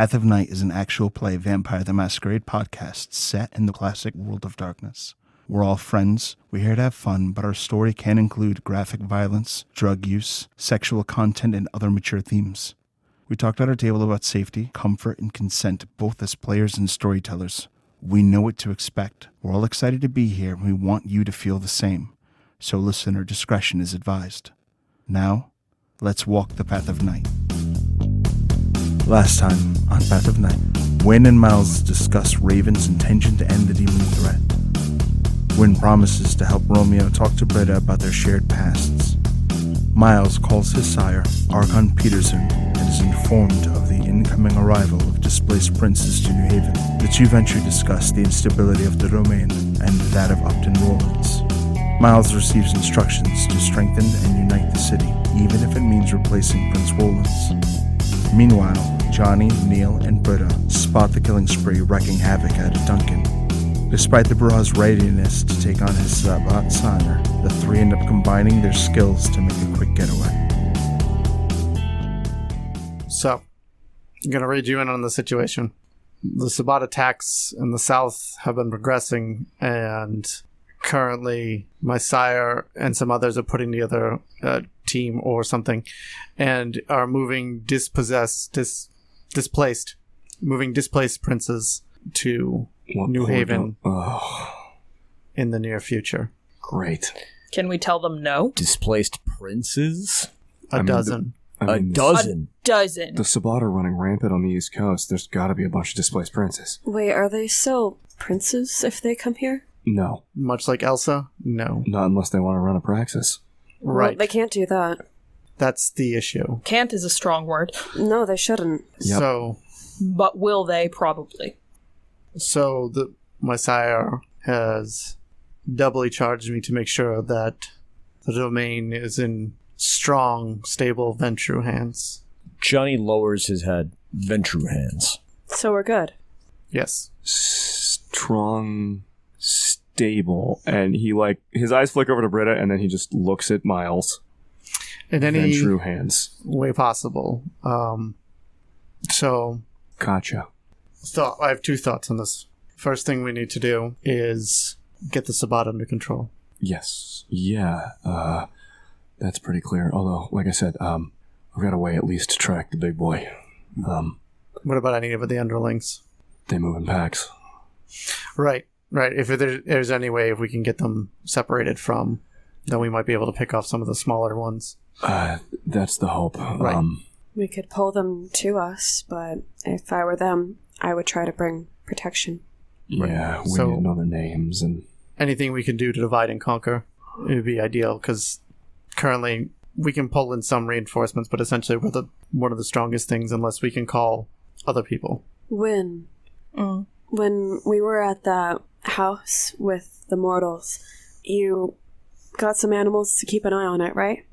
Path of Night is an actual play Vampire the Masquerade podcast set in the classic world of darkness. We're all friends, we're here to have fun, but our story can include graphic violence, drug use, sexual content, and other mature themes. We talked at our table about safety, comfort, and consent, both as players and storytellers. We know what to expect. We're all excited to be here, and we want you to feel the same. So listener discretion is advised. Now, let's walk the Path of Night. Last time on Path of Night, Wynn and Miles discuss Raven's intention to end the demon threat. Wynn promises to help Romeo talk to Britta about their shared pasts. Miles calls his sire, Archon Peterson, and is informed of the incoming arrival of displaced princes to New Haven. The two venture discuss the instability of the domain and that of Upton Rollins. Miles receives instructions to strengthen and unite the city, even if it means replacing Prince Rollins. Meanwhile, Johnny, Neil, and Britta spot the killing spree wreaking havoc at a Duncan. Despite the Bra's readiness to take on his Sabat sire, the three end up combining their skills to make a quick getaway. So, I'm going to read you in on the situation. The Sabat attacks in the south have been progressing, and currently my sire and some others are putting together a team or something and are moving displaced princes to New Haven in the near future. Great. Can we tell them no? Displaced princes? A dozen. A dozen? The Sabat are running rampant on the East Coast. There's got to be a bunch of displaced princes. Wait, are they still princes if they come here? No. Much like Elsa? No. Not unless they want to run a praxis. Right. Well, they can't do that. That's the issue. Can't is a strong word. No, they shouldn't. Yep. So... But will they? Probably. So my sire has doubly charged me to make sure that the domain is in strong, stable Ventru hands. Johnny lowers his head. Ventru hands. So we're good. Yes. Strong, stable, and he his eyes flick over to Britta, and then he just looks at Miles. In any Ventru hands. way possible. So... Gotcha. I have two thoughts on this. First thing we need to do is get the Sabat under control. Yes. Yeah. That's pretty clear. Although, like I said, we've got a way at least to track the big boy. What about any of the underlings? They move in packs. Right. If there's any way, if we can get them separated from, then we might be able to pick off some of the smaller ones. That's the hope. Right. We could pull them to us, but if I were them, I would try to bring protection. Yeah, we need to know their names and... Anything we can do to divide and conquer, it would be ideal, because currently we can pull in some reinforcements, but essentially we're one of the strongest things unless we can call other people. When we were at that house with the mortals, you got some animals to keep an eye on it, right?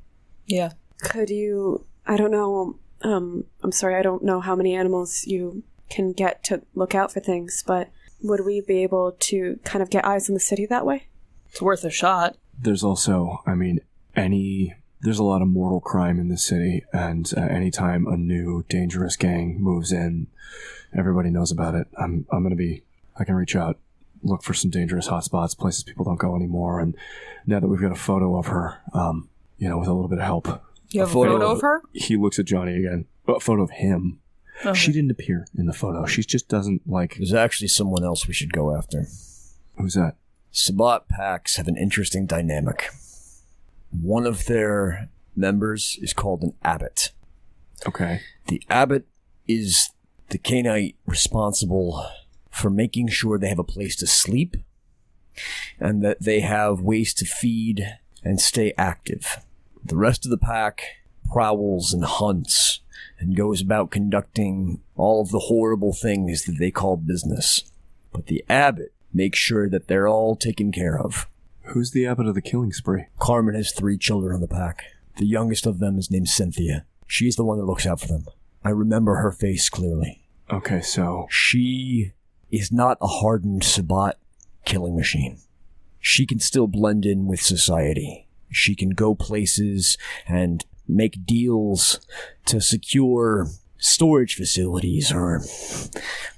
Yeah. Could you... I don't know... I'm sorry, I don't know how many animals you can get to look out for things, but would we be able to kind of get eyes on the city that way? It's worth a shot. There's also, there's a lot of mortal crime in this city, and anytime a new dangerous gang moves in, everybody knows about it. I can reach out, look for some dangerous hotspots, places people don't go anymore, and now that we've got a photo of her, with a little bit of help. You have a photo of her? He looks at Johnny again. A photo of him. Okay. She didn't appear in the photo. She just doesn't There's actually someone else we should go after. Who's that? Sabat packs have an interesting dynamic. One of their members is called an abbot. Okay. The abbot is the Canaanite responsible for making sure they have a place to sleep and that they have ways to feed and stay active. The rest of the pack prowls and hunts and goes about conducting all of the horrible things that they call business. But the abbot makes sure that they're all taken care of. Who's the abbot of the killing spree? Carmen has 3 children in the pack. The youngest of them is named Cynthia. She's the one that looks out for them. I remember her face clearly. Okay, so... She is not a hardened Sabat killing machine. She can still blend in with society. She can go places and make deals to secure storage facilities or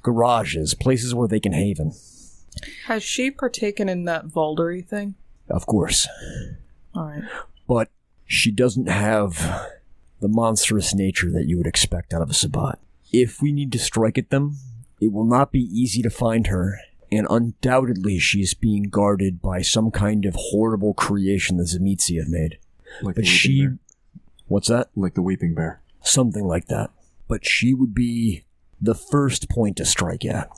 garages, places where they can haven. Has she partaken in that Valdery thing? Of course. Alright. But she doesn't have the monstrous nature that you would expect out of a Sabbat. If we need to strike at them, it will not be easy to find her, and undoubtedly she is being guarded by some kind of horrible creation the Zemitzi have made. Like But the Weeping Bear? What's that? Like the Weeping Bear. Something like that. But she would be the first point to strike at.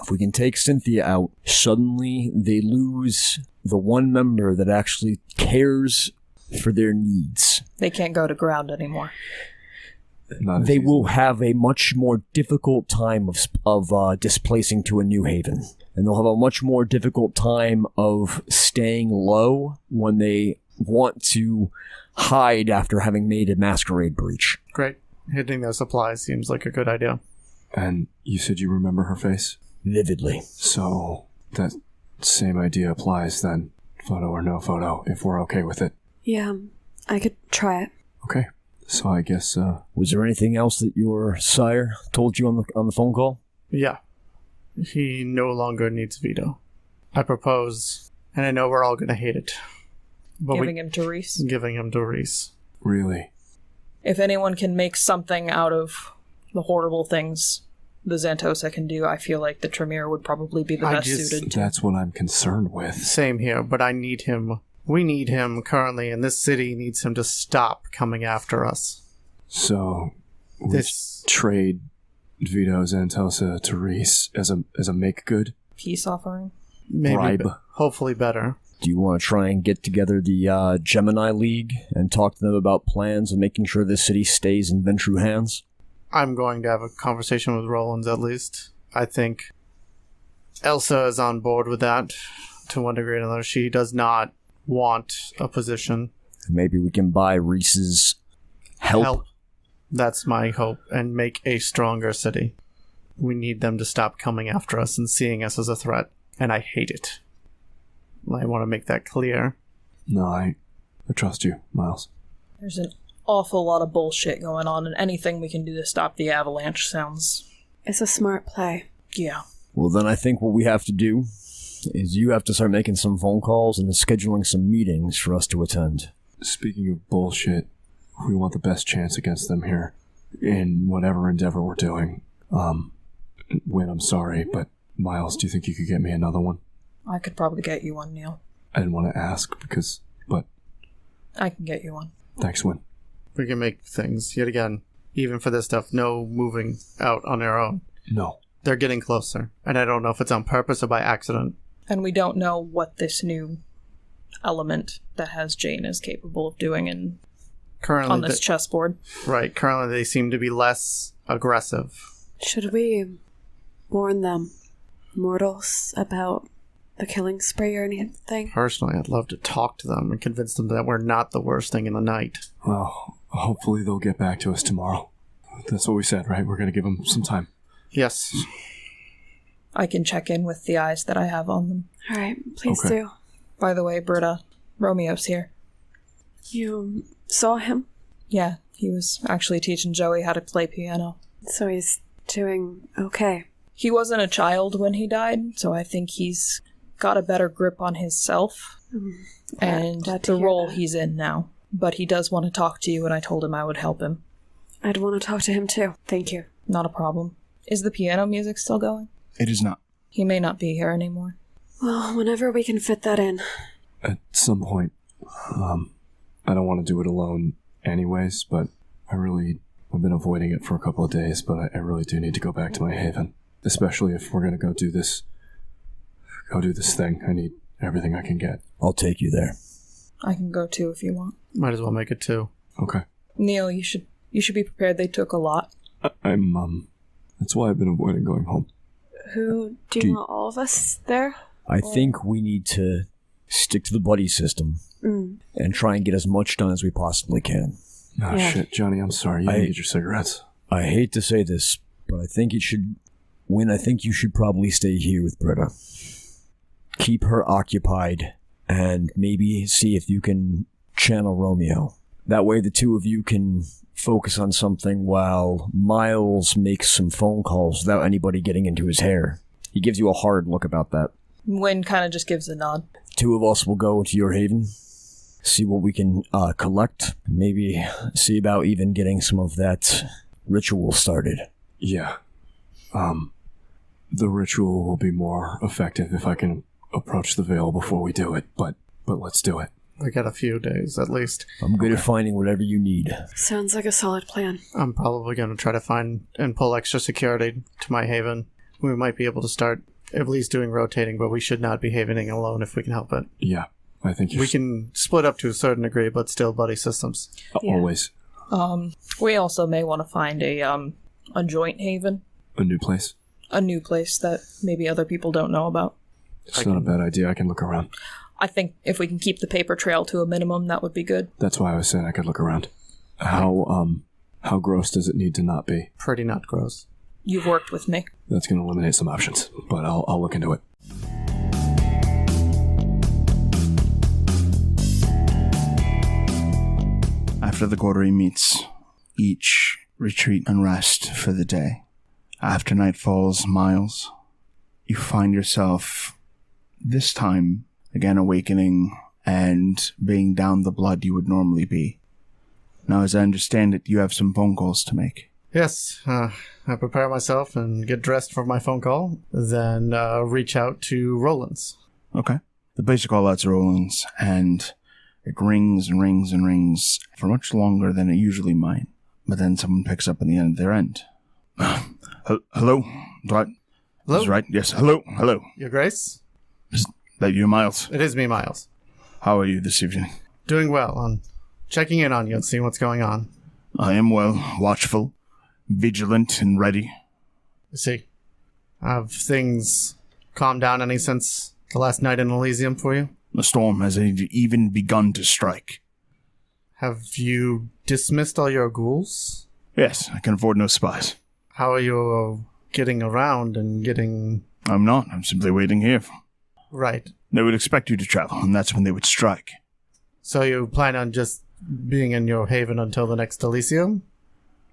If we can take Cynthia out, suddenly they lose the one member that actually cares for their needs. They can't go to ground anymore. Not as They easy. will have a much more difficult time of displacing to a new haven. And they'll have a much more difficult time of staying low when they want to hide after having made a masquerade breach. Great. Hitting their supplies seems like a good idea. And you said you remember her face? Vividly. So that same idea applies then. Photo or no photo, if we're okay with it. Yeah, I could try it. Okay. So I guess, Was there anything else that your sire told you on the phone call? Yeah. He no longer needs veto. I propose, and I know we're all going to hate it. But Giving him to Reese. Giving him to Reese. really, If anyone can make something out of the horrible things the Xantosa can do, I feel like the Tremere would probably be the best suited to. that's what I'm concerned with. Same here, but I need him. We need him currently, and this city needs him to stop coming after us. So we This trade Vito Xantosa to Reese as a make good? Peace offering. maybe bribe. hopefully better. Do you want to try and get together the Gemini League and talk to them about plans of making sure this city stays in Ventru hands? I'm going to have a conversation with Rollins at least. I think Elsa is on board with that to one degree or another. She does not want a position. Maybe we can buy Reese's help. That's my hope, and make a stronger city. We need them to stop coming after us and seeing us as a threat, and I hate it. I want to make that clear. No, I trust you, Miles. There's an awful lot of bullshit going on, and anything we can do to stop the avalanche sounds... It's a smart play. Yeah. Well, then I think what we have to do is you have to start making some phone calls and scheduling some meetings for us to attend. Speaking of bullshit, we want the best chance against them here in whatever endeavor we're doing. Wynn, I'm sorry, but Miles, do you think you could get me another one? I could probably get you one, Neil. I didn't want to ask but I can get you one. thanks, Wynn. We can make things, yet again, even for this stuff, no moving out on their own. No. They're getting closer, and I don't know if it's on purpose or by accident. And we don't know what this new element that has Jane is capable of doing on Currently, this chessboard. right, currently they seem to be less aggressive. Should we warn them, mortals, about the killing spree or anything? Personally, I'd love to talk to them and convince them that we're not the worst thing in the night. Well, hopefully they'll get back to us tomorrow. That's what we said, right? We're going to give them some time. Yes. I can check in with the eyes that I have on them. All right, please Okay. do. By the way, Britta, Romeo's here. You saw him, Yeah, he was actually teaching Joey how to play piano. so he's doing okay. He wasn't a child when he died, so I think he's got a better grip on himself and glad to the hear role that. he's in now. But he does want to talk to you, and I told him I would help him. I'd want to talk to him too. Thank you. Not a problem. Is the piano music still going? It is not. He may not be here anymore. Well, whenever we can fit that in. At some point, I don't want to do it alone anyways, but I've been avoiding it for a couple of days, but I really do need to go back to my haven. Especially if we're going to go do this thing. I need everything I can get. I'll take you there. I can go too if you want. Might as well make it two. Okay. Neil, you should be prepared. They took a lot. I'm that's why I've been avoiding going home. Who do you want all of us there? I think we need to stick to the buddy system and try and get as much done as we possibly can. Oh, Yeah. shit, Johnny, I'm sorry. You I- need to get your cigarettes. I hate to say this, but I think I think you should probably stay here with Britta. Keep her occupied, and maybe see if you can channel Romeo. That way the two of you can focus on something while Miles makes some phone calls without anybody getting into his hair. He gives you a hard look about that. Wynn kind of just gives a nod. 2 of us will go into your haven, see what we can collect, maybe see about even getting some of that ritual started. Yeah. The ritual will be more effective if I can approach the veil before we do it, but let's do it. We got a few days, at least. I'm good at finding whatever you need. Sounds like a solid plan. I'm probably going to try to find and pull extra security to my haven. We might be able to start at least doing rotating, but we should not be havening alone if we can help it. Yeah, I think we can split up to a certain degree, but still buddy systems. Always. We also may want to find a joint haven. A new place? A new place that maybe other people don't know about. It's not a bad idea. I can look around. I think if we can keep the paper trail to a minimum, that would be good. That's why I was saying I could look around. How gross does it need to not be? Pretty not gross. You've worked with me. That's going to eliminate some options, but I'll look into it. After the coterie meets, each retreat and rest for the day. After night falls, Miles, you find yourself, this time, again awakening and being down the blood you would normally be. Now, as I understand it, you have some phone calls to make. Yes, I prepare myself and get dressed for my phone call, then reach out to Roland's. Okay. The basic call-out's Roland's, and it rings and rings and rings for much longer than it usually might. But then someone picks up at the end of their end. Hello? Hello? This is right? Yes. Hello? Your Grace? Is that you, Miles? It is me, Miles. How are you this evening? Doing well. I'm checking in on you and seeing what's going on. I am well, watchful, vigilant, and ready. I see. Have things calmed down any since the last night in Elysium for you? The storm has even begun to strike. Have you dismissed all your ghouls? Yes, I can afford no spies. How are you getting around and getting... I'm not. I'm simply waiting here. Right. They would expect you to travel, and that's when they would strike. So you plan on just being in your haven until the next Elysium?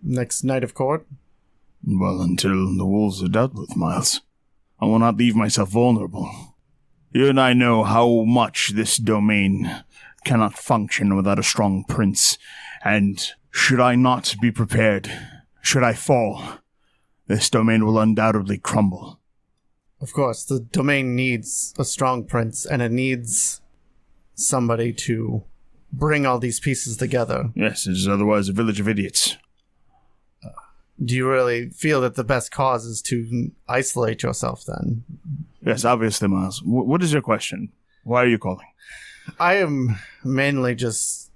Next night of court? Well, until the wolves are dealt with, Miles. I will not leave myself vulnerable. You and I know how much this domain cannot function without a strong prince, and should I not be prepared, should I fall, this domain will undoubtedly crumble. Of course, the domain needs a strong prince, and it needs somebody to bring all these pieces together. Yes, it is otherwise a village of idiots. Do you really feel that the best cause is to isolate yourself, then? Yes, obviously, Miles. What is your question? Why are you calling? I am mainly just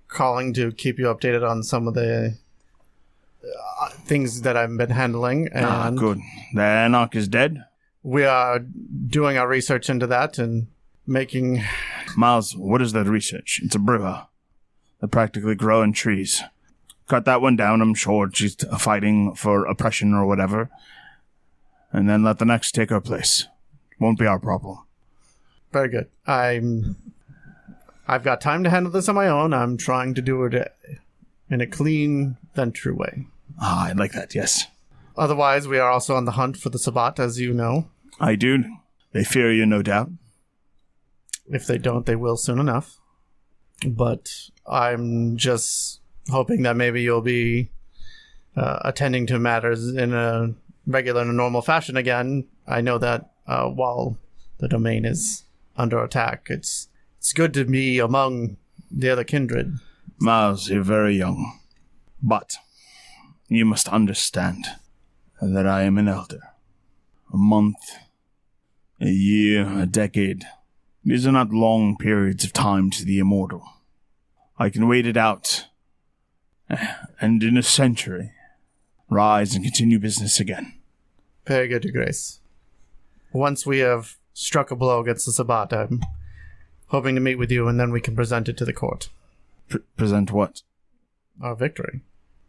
calling to keep you updated on some of the things that I've been handling. And good. The Anarch is dead? We are doing our research into that and making... Miles, what is that research? It's a brewer. They practically grow in trees. Cut that one down, I'm sure she's fighting for oppression or whatever. And then let the next take her place. Won't be our problem. Very good. I've got time to handle this on my own. I'm trying to do it in a clean, then true way. Ah, I like that, yes. Otherwise, we are also on the hunt for the Sabbat, as you know. I do. They fear you, no doubt. If they don't, they will soon enough. But I'm just hoping that maybe you'll be attending to matters in a regular and normal fashion again. I know that while the domain is under attack, it's good to be among the other kindred. Miles, you're very young. But you must understand that I am an elder. A month, a year, a decade. These are not long periods of time to the immortal. I can wait it out, and in a century, rise and continue business again. Very good, Your Grace. Once we have struck a blow against the Sabbat, I'm hoping to meet with you, and then we can present it to the court. Present what? Our victory.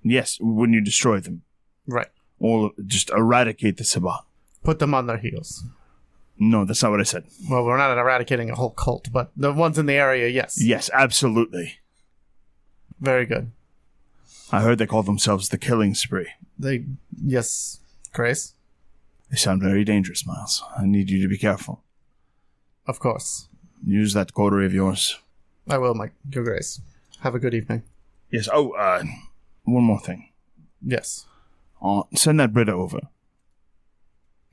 Yes, when you destroy them. Right. Or just eradicate the Sabbat. Put them on their heels. No, that's not what I said. Well, we're not eradicating a whole cult, but the ones in the area, yes. Yes, absolutely. Very good. I heard they call themselves the Killing Spree. Yes, Grace? They sound very dangerous, Miles. I need you to be careful. Of course. Use that coterie of yours. I will, Your Grace. Have a good evening. Yes, one more thing. Yes. Send that Britta over.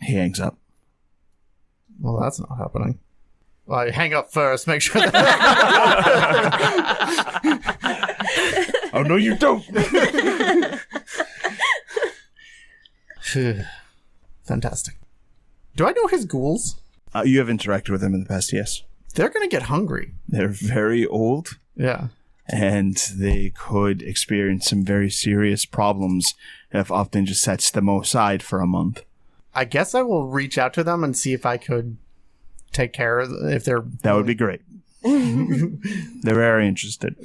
He hangs up. Well, that's not happening. Well, I hang up first, make sure that... Oh, no, you don't! Fantastic. Do I know his ghouls? You have interacted with them in the past, yes. They're going to get hungry. They're very old. Yeah. And they could experience some very serious problems if Upton just sets them aside for a month. I guess I will reach out to them and see if I could take care of if they're... That would be great. They're very interested.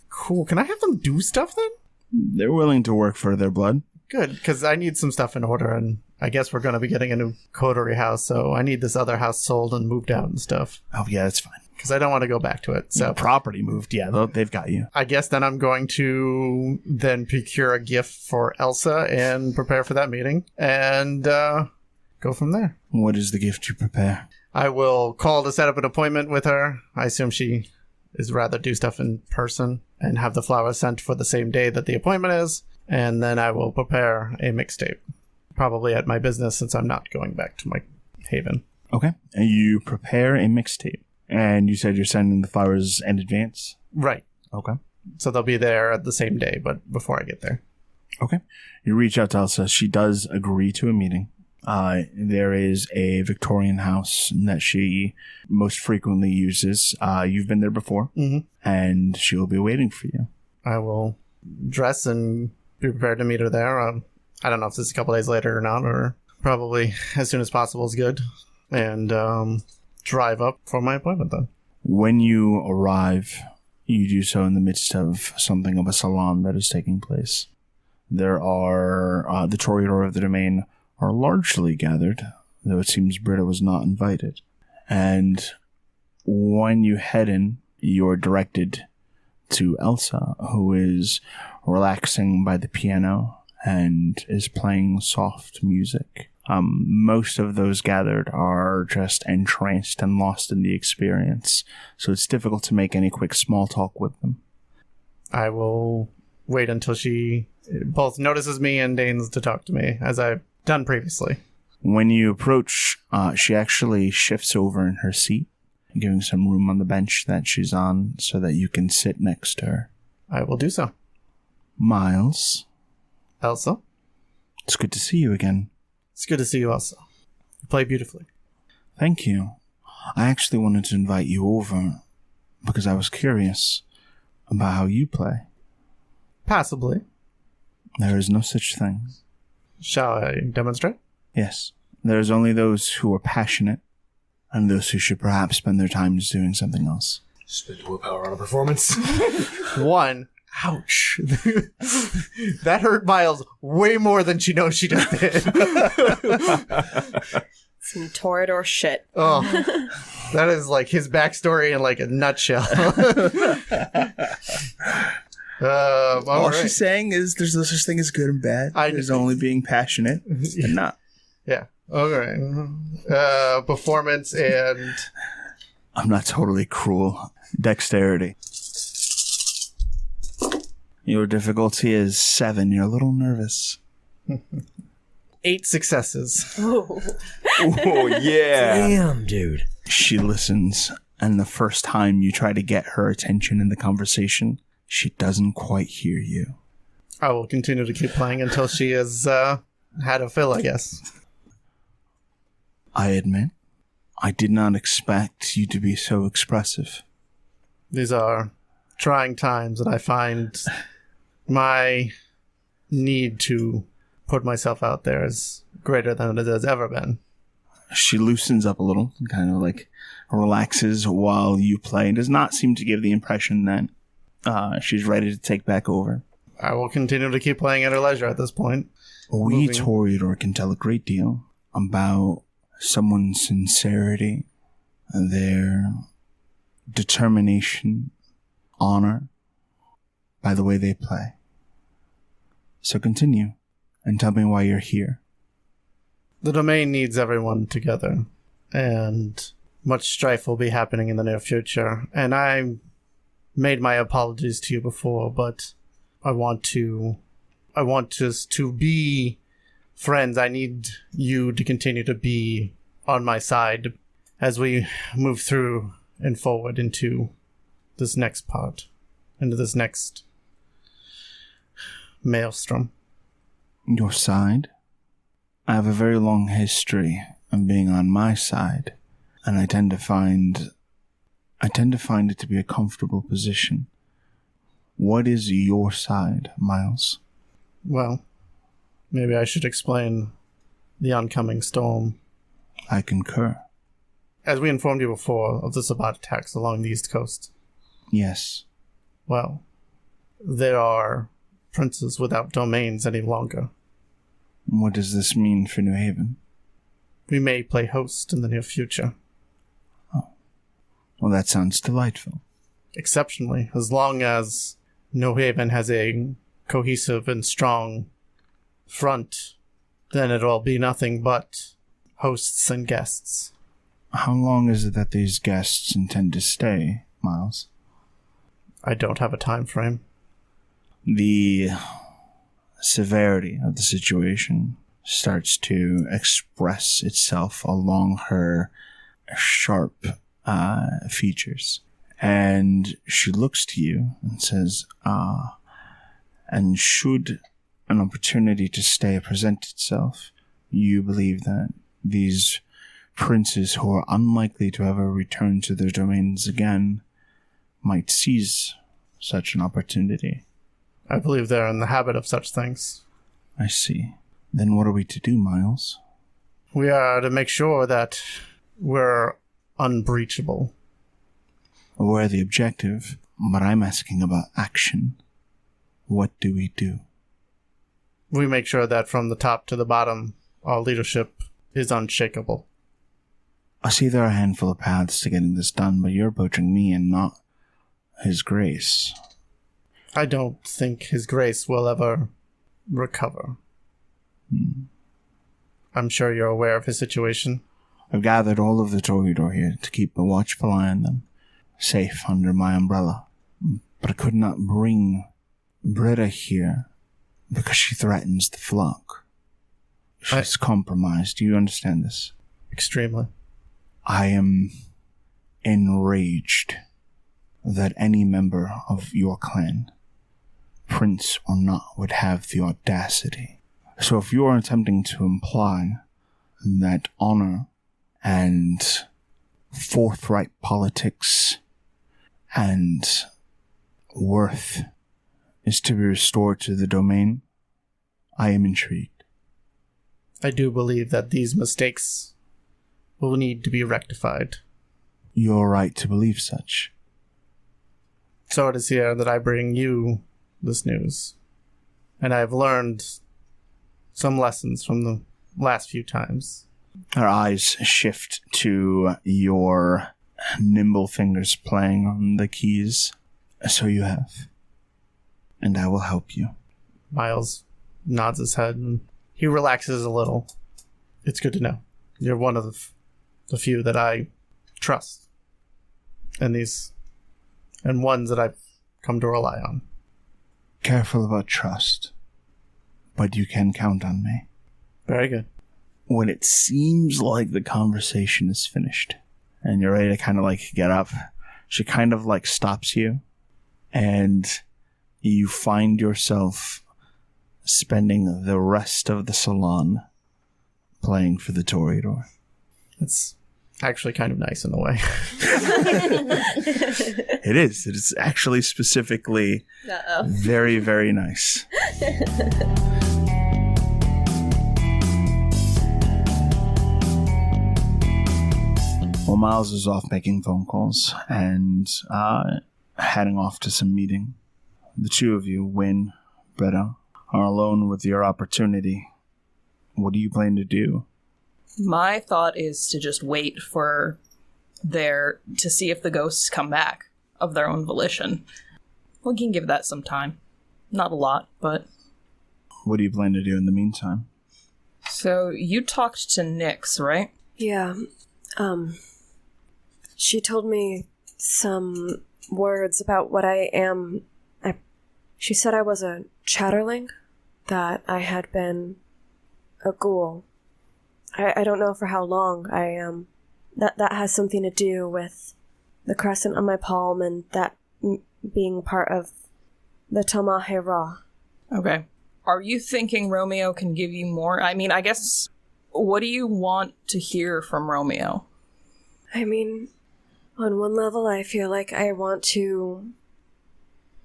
Cool. Can I have them do stuff then? They're willing to work for their blood. Good, because I need some stuff in order, and I guess we're going to be getting a new coterie house, so I need this other house sold and moved out and stuff. Oh, yeah, that's fine. Because I don't want to go back to it. So property moved, yeah, they've got you. I guess then I'm going to then procure a gift for Elsa and prepare for that meeting, and go from there. What is the gift you prepare? I will call to set up an appointment with her. I assume she is rather do stuff in person and have the flowers sent for the same day that the appointment is. And then I will prepare a mixtape. Probably at my business since I'm not going back to my haven. Okay. And you prepare a mixtape. And you said you're sending the flowers in advance? Right. Okay. So they'll be there at the same day, but before I get there. Okay. You reach out to Elsa. She does agree to a meeting. There is a Victorian house that she most frequently uses. You've been there before. Mm-hmm. And she will be waiting for you. I will dress and be prepared to meet her there. I don't know if this is a couple days later or not, or probably as soon as possible is good. And drive up for my appointment then. When you arrive, you do so in the midst of something of a salon that is taking place. There are the Toreador of the Domain are largely gathered, though it seems Britta was not invited. And when you head in, you're directed to Elsa, who is relaxing by the piano and is playing soft music. Most of those gathered are just entranced and lost in the experience, so it's difficult to make any quick small talk with them. I will wait until she both notices me and deigns to talk to me, as I've done previously. When you approach, she actually shifts over in her seat, giving some room on the bench that she's on so that you can sit next to her. I will do so. Miles. Elsa? It's good to see you again. It's good to see you, Elsa. You play beautifully. Thank you. I actually wanted to invite you over because I was curious about how you play. Passably. There is no such thing. Shall I demonstrate? Yes. There is only those who are passionate and those who should perhaps spend their time just doing something else. Spend willpower on a performance. One. Ouch. That hurt Miles way more than she knows she just did. Some Toreador shit. Oh, that is like his backstory in like a nutshell. All right. she's saying is there's no such thing as good and bad. There's only being passionate and not. Yeah. Okay. Performance and... I'm not totally cruel. Dexterity. Your difficulty is 7. You're a little nervous. 8 successes. Oh, yeah. Damn, dude. She listens, and the first time you try to get her attention in the conversation, she doesn't quite hear you. I will continue to keep playing until she has had a fill, I guess. I admit, I did not expect you to be so expressive. These are trying times, and I find my need to put myself out there is greater than it has ever been. She loosens up a little, kind of like relaxes while you play, and does not seem to give the impression that she's ready to take back over. I will continue to keep playing at her leisure at this point. We Toreador can tell a great deal about someone's sincerity, their determination, honor, by the way they play. So continue, and tell me why you're here. The domain needs everyone together, and much strife will be happening in the near future. And I made my apologies to you before, but I want us to be friends. I need you to continue to be on my side as we move through and forward into this next part, into this next maelstrom. Your side? I have a very long history of being on my side, and I tend to find it to be a comfortable position. What is your side, Miles? Well, maybe I should explain the oncoming storm. I concur. As we informed you before of the Sabbat attacks along the East Coast. Yes. Well, there are princes without domains any longer. What does this mean for New Haven? We may play host in the near future. Oh. Well, that sounds delightful. Exceptionally, as long as New Haven has a cohesive and strong front, then it'll be nothing but hosts and guests. How long is it that these guests intend to stay, Miles? I don't have a time frame. The severity of the situation starts to express itself along her sharp features. And she looks to you and says, and should an opportunity to stay present itself, you believe that these princes who are unlikely to ever return to their domains again might seize such an opportunity. I believe they're in the habit of such things. I see. Then what are we to do, Miles? We are to make sure that we're unbreachable. We're the objective, but I'm asking about action. What do we do? We make sure that from the top to the bottom, our leadership is unshakable. I see there are a handful of paths to getting this done, but you're approaching me and not His Grace. I don't think His Grace will ever recover. I'm sure you're aware of his situation. I've gathered all of the Toreador here to keep a watchful eye on them, safe under my umbrella. But I could not bring Britta here because she threatens the flock. She's compromised. Do you understand this? Extremely. I am enraged that any member of your clan, prince or not, would have the audacity. So if you are attempting to imply that honor and forthright politics and worth is to be restored to the domain, I am intrigued. I do believe that these mistakes will need to be rectified. You're right to believe such. So it is here that I bring you this news. And I have learned some lessons from the last few times. Her eyes shift to your nimble fingers playing on the keys. So you have. And I will help you. Miles nods his head and he relaxes a little. It's good to know. You're one of the few that I trust. And ones that I've come to rely on. Careful about trust. But you can count on me. Very good. When it seems like the conversation is finished and you're ready to kind of like get up, she kind of like stops you and you find yourself spending the rest of the salon playing for the Toreador. It's actually kind of nice in a way. It is. It is actually specifically very, very nice. Well, Miles is off making phone calls and heading off to some meeting. The two of you, Wynn, Britta, are alone with your opportunity. What do you plan to do? My thought is to just wait for to see if the ghosts come back of their own volition. We can give that some time. Not a lot, but... What do you plan to do in the meantime? So, you talked to Nyx, right? Yeah. She told me some words about what I am. She said I was a chatterling, that I had been a ghoul. I don't know for how long I am. That has something to do with the crescent on my palm and that being part of the Tamahe Ra. Okay. Are you thinking Romeo can give you more? I mean, I guess, what do you want to hear from Romeo? I mean, on one level, I feel like I want to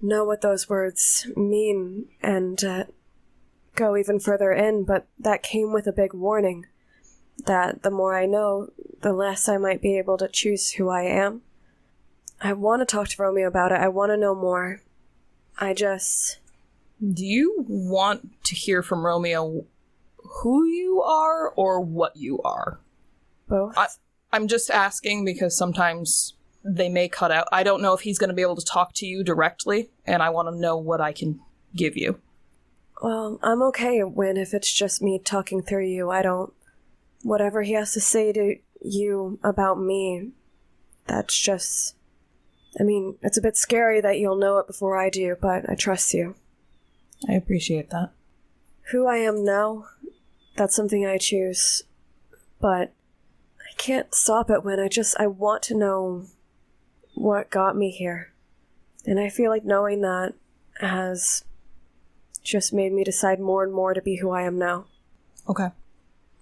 know what those words mean and go even further in, but that came with a big warning that the more I know, the less I might be able to choose who I am. I want to talk to Romeo about it. I want to know more. Do you want to hear from Romeo who you are or what you are? Both. I'm just asking because sometimes they may cut out. I don't know if he's going to be able to talk to you directly, and I want to know what I can give you. Well, I'm okay, Wynn, if it's just me talking through you. Whatever he has to say to you about me, that's just... I mean, it's a bit scary that you'll know it before I do, but I trust you. I appreciate that. Who I am now, that's something I choose. But I can't stop it when I want to know what got me here. And I feel like knowing that has just made me decide more and more to be who I am now. Okay.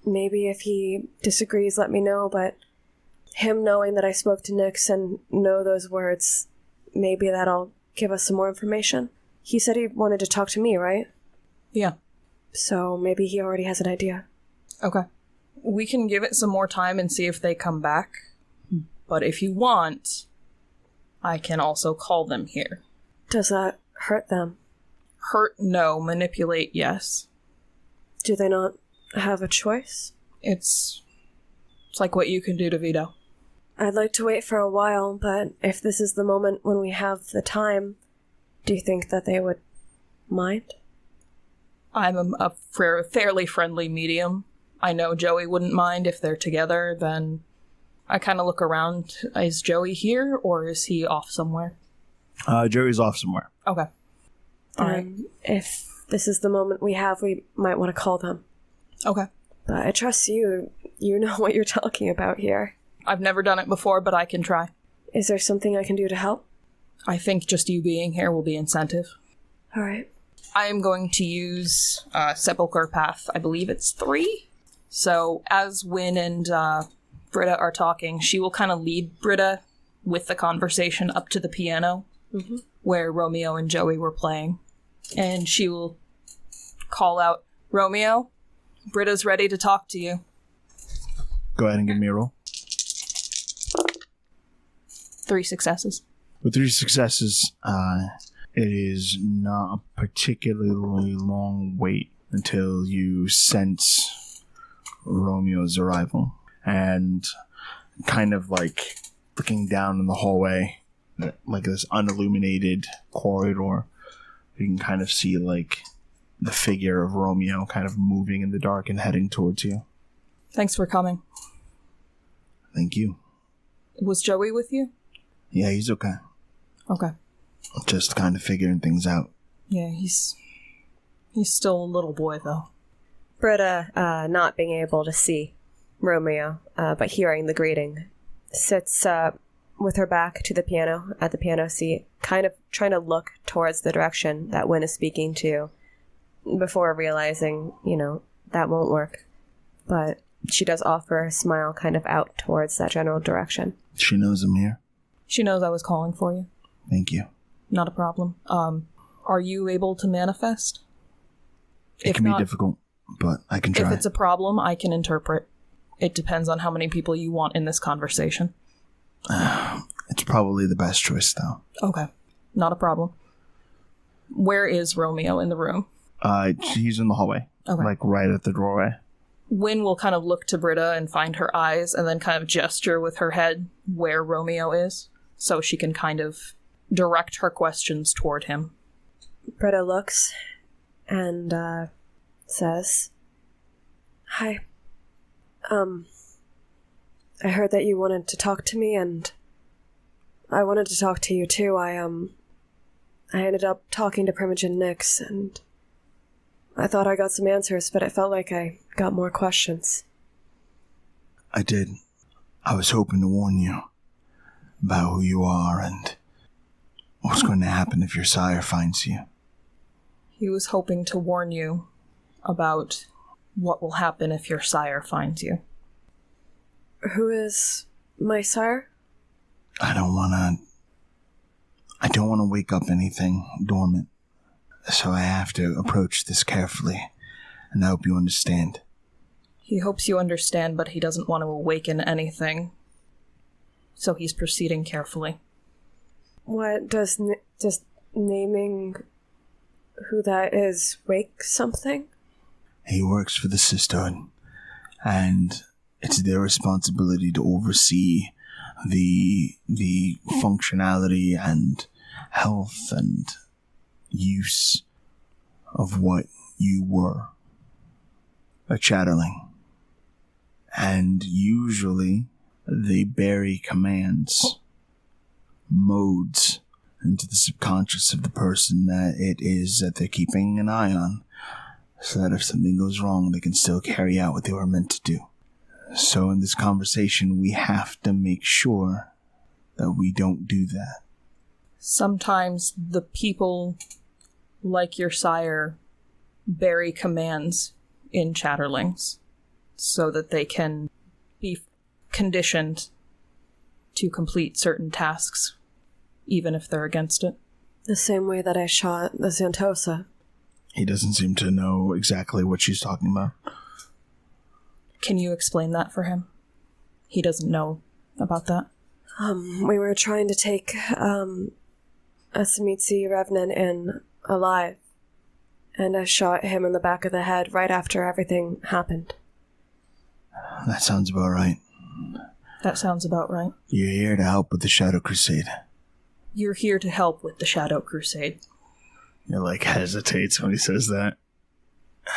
Maybe if he disagrees, let me know, but him knowing that I spoke to Nyx and know those words, maybe that'll give us some more information. He said he wanted to talk to me, right? Yeah. So maybe he already has an idea. Okay. We can give it some more time and see if they come back. But if you want, I can also call them here. Does that hurt them? Hurt, no. Manipulate, yes. Do they not have a choice? It's like what you can do to Vito. I'd like to wait for a while, but if this is the moment when we have the time, do you think that they would mind? I'm a fairly friendly medium. I know Joey wouldn't mind if they're together, then I kind of look around. Is Joey here, or is he off somewhere? Joey's off somewhere. Okay. All right. If this is the moment we have, we might want to call them. Okay. But I trust you. You know what you're talking about here. I've never done it before, but I can try. Is there something I can do to help? I think just you being here will be incentive. All right. I am going to use Sepulchre Path. I believe it's 3. So as Wynn and Britta are talking, she will kind of lead Britta with the conversation up to the piano where Romeo and Joey were playing. And she will call out, Romeo, Britta's ready to talk to you. Go ahead and give me a roll. 3 successes. With 3 successes, it is not a particularly long wait until you sense Romeo's arrival. And kind of like looking down in the hallway, like this unilluminated corridor, you can kind of see like the figure of Romeo kind of moving in the dark and heading towards you. Thanks for coming. Thank you. Was Joey with you? Yeah, he's okay. Okay. Just kind of figuring things out. Yeah, he's still a little boy, though. Britta, not being able to see Romeo, but hearing the greeting, sits with her back to the piano, at the piano seat, kind of trying to look towards the direction that Wynn is speaking to, before realizing, that won't work. But she does offer a smile kind of out towards that general direction. She knows I'm here. She knows I was calling for you. Thank you. Not a problem. Are you able to manifest? It can be difficult, but I can try. If it's a problem, I can interpret. It depends on how many people you want in this conversation. It's probably the best choice, though. Okay. Not a problem. Where is Romeo in the room? He's in the hallway. Okay. Like right at the doorway. Wynn will kind of look to Britta and find her eyes and then kind of gesture with her head where Romeo is, so she can kind of direct her questions toward him. Britta looks and says, "Hi. I heard that you wanted to talk to me, and I wanted to talk to you too. I ended up talking to Primogen Nix, and I thought I got some answers, but it felt like I got more questions." I did. I was hoping to warn you about who you are and what's going to happen if your sire finds you. He was hoping to warn you about what will happen if your sire finds you. Who is my sire? I don't want to wake up anything dormant, so I have to approach this carefully, and I hope you understand. He hopes you understand, but he doesn't want to awaken anything, so he's proceeding carefully. What does naming who that is wake something? He works for the sisterhood, and it's their responsibility to oversee the functionality and health and use of what you were, a chatterling. And usually they bury commands, modes, into the subconscious of the person that it is that they're keeping an eye on, so that if something goes wrong, they can still carry out what they were meant to do. So in this conversation, we have to make sure that we don't do that. Sometimes the people, like your sire, bury commands in chatterlings so that they can be conditioned to complete certain tasks, even if they're against it. The same way that I shot the Xantosa. He doesn't seem to know exactly what she's talking about. Can you explain that for him? He doesn't know about that. We were trying to take a Tzimisce Revenant in alive, and I shot him in the back of the head right after everything happened. That sounds about right. That sounds about right. You're here to help with the Shadow Crusade. You're here to help with the Shadow Crusade. He hesitates when he says that.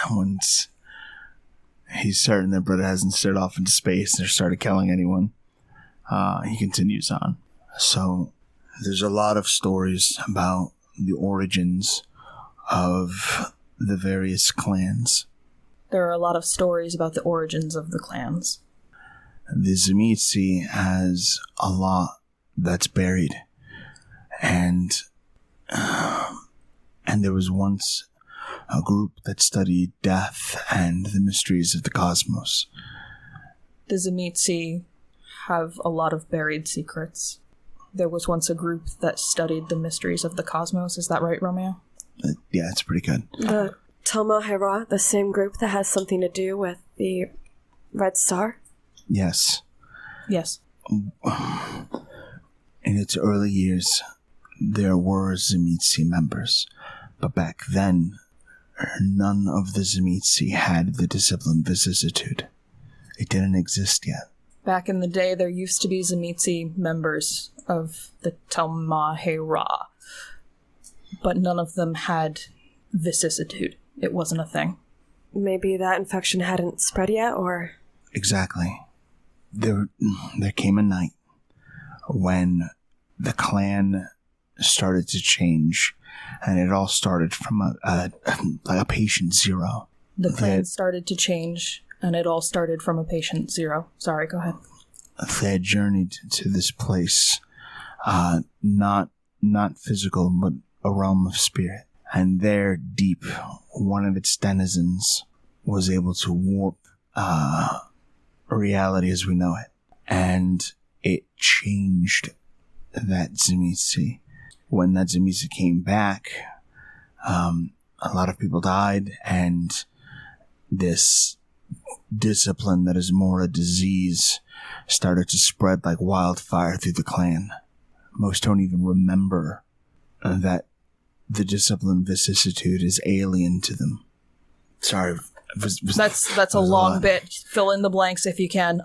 Once he's certain that Britta hasn't stared off into space or started killing anyone, he continues on. So there's a lot of stories about the origins of the various clans. There are a lot of stories about the origins of the clans. The Tzimisce has a lot that's buried. And there was once a group that studied death and the mysteries of the cosmos. The Tzimisce have a lot of buried secrets. There was once a group that studied the mysteries of the cosmos. Is that right, Romeo? Yeah, it's pretty good. The Talma Hera, the same group that has something to do with the Red Star? Yes. Yes. In its early years, there were Tzimisce members, but back then, none of the Tzimisce had the discipline vicissitude. It didn't exist yet. Back in the day, there used to be Tzimisce members of the Talma Hera, but none of them had vicissitude. It wasn't a thing. Maybe that infection hadn't spread yet, or... Exactly. There came a night when the clan started to change, and it all started from a patient zero. The clan started to change, and it all started from a patient zero. Sorry, go ahead. They had journeyed to this place, not physical, but a realm of spirit. And there, deep, one of its denizens was able to warp reality as we know it. And it changed that Tzimisce. When that Tzimisce came back, a lot of people died, and this discipline that is more a disease started to spread like wildfire through the clan. Most don't even remember that the discipline vicissitude is alien to them. Sorry. That's a long bit. Fill in the blanks if you can.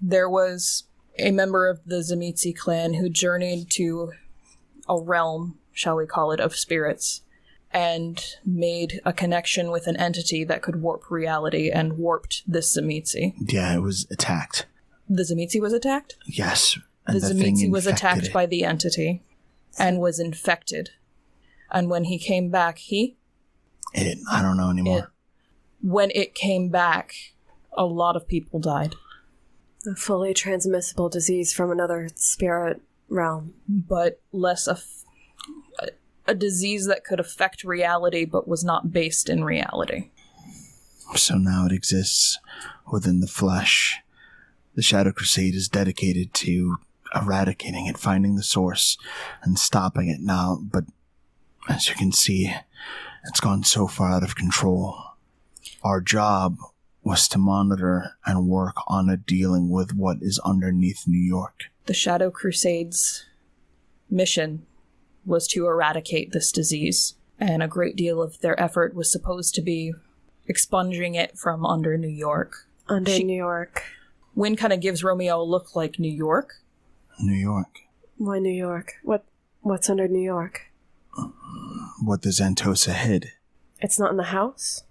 There was a member of the Tzimisce clan who journeyed to a realm, shall we call it, of spirits, and made a connection with an entity that could warp reality and warped this Tzimisce. Yeah, it was attacked. The Tzimisce was attacked? Yes. The Tzimisce was attacked by the entity and was infected. And when he came back, I don't know anymore. When it came back, a lot of people died. A fully transmissible disease from another spirit realm. But less a disease that could affect reality but was not based in reality. So now it exists within the flesh. The Shadow Crusade is dedicated to eradicating it, finding the source, and stopping it now. But as you can see, it's gone so far out of control. Our job was to monitor and work on a dealing with what is underneath New York. The Shadow Crusade's mission was to eradicate this disease, and a great deal of their effort was supposed to be expunging it from under New York. New York. Wynn kind of gives Romeo a look like New York. New York. Why New York? What's under New York? What the Xantosa hid. It's not in the house?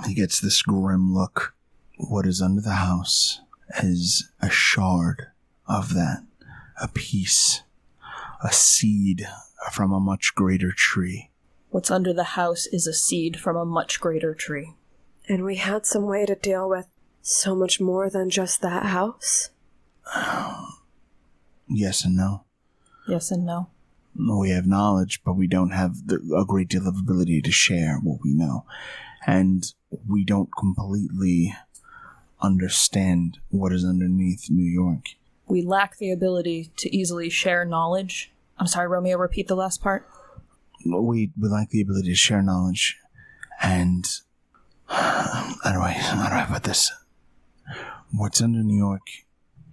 He gets this grim look. What is under the house is a shard of that. A piece. A seed from a much greater tree. What's under the house is a seed from a much greater tree. And we had some way to deal with so much more than just that house? Yes and no. Yes and no. We have knowledge, but we don't have a great deal of ability to share what we know. And we don't completely understand what is underneath New York. We lack the ability to easily share knowledge. I'm sorry, Romeo, repeat the last part. We lack the ability to share knowledge. And how do I put this? What's under New York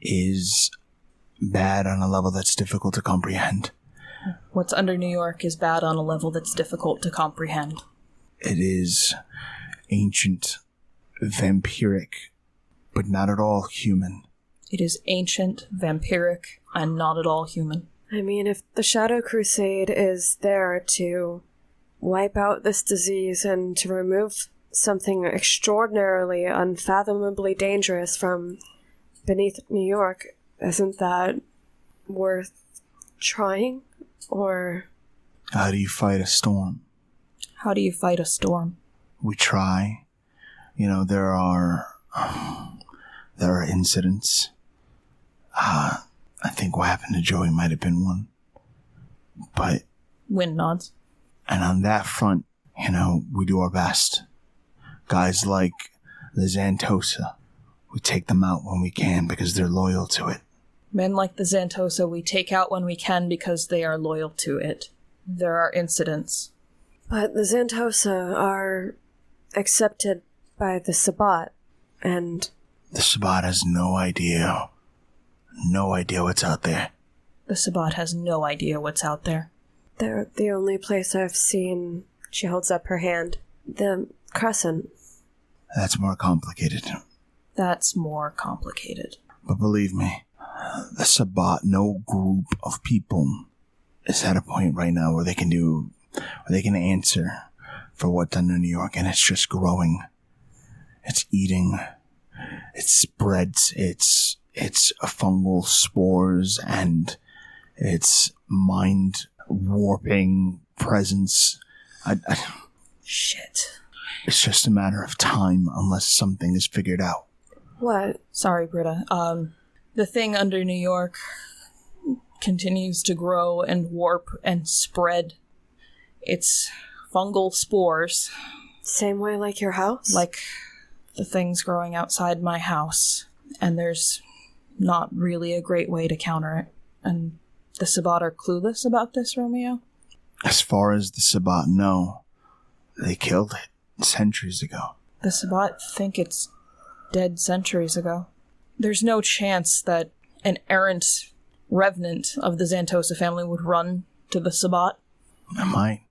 is bad on a level that's difficult to comprehend. What's under New York is bad on a level that's difficult to comprehend. It is ancient, vampiric, but not at all human. It is ancient, vampiric, and not at all human. I mean, if the Shadow Crusade is there to wipe out this disease and to remove something extraordinarily, unfathomably dangerous from beneath New York, isn't that worth trying? Or... How do you fight a storm? How do you fight a storm? We try. There are incidents. I think what happened to Joey might have been one. But... Wynn nods. And on that front, we do our best. Guys like the Xantosa, we take them out when we can because they're loyal to it. Men like the Xantosa we take out when we can because they are loyal to it. There are incidents. But the Xantosa are accepted by the Sabbat, and... The Sabbat has no idea what's out there. The Sabbat has no idea what's out there. They're the only place I've seen... She holds up her hand. The Crescent. That's more complicated. That's more complicated. But believe me, the Sabbat, no group of people is at a point right now where they can answer for what's under New York, and it's just growing. It's eating. It spreads. It's fungal spores, and it's mind-warping presence. Shit. It's just a matter of time unless something is figured out. What? Sorry, Britta. The thing under New York continues to grow and warp and spread. It's fungal spores. Same way like your house? Like the things growing outside my house. And there's not really a great way to counter it. And the Sabbat are clueless about this, Romeo? As far as the Sabbat know, they killed it centuries ago. The Sabbat think it's dead centuries ago. There's no chance that an errant revenant of the Xantosa family would run to the Sabbat. It might.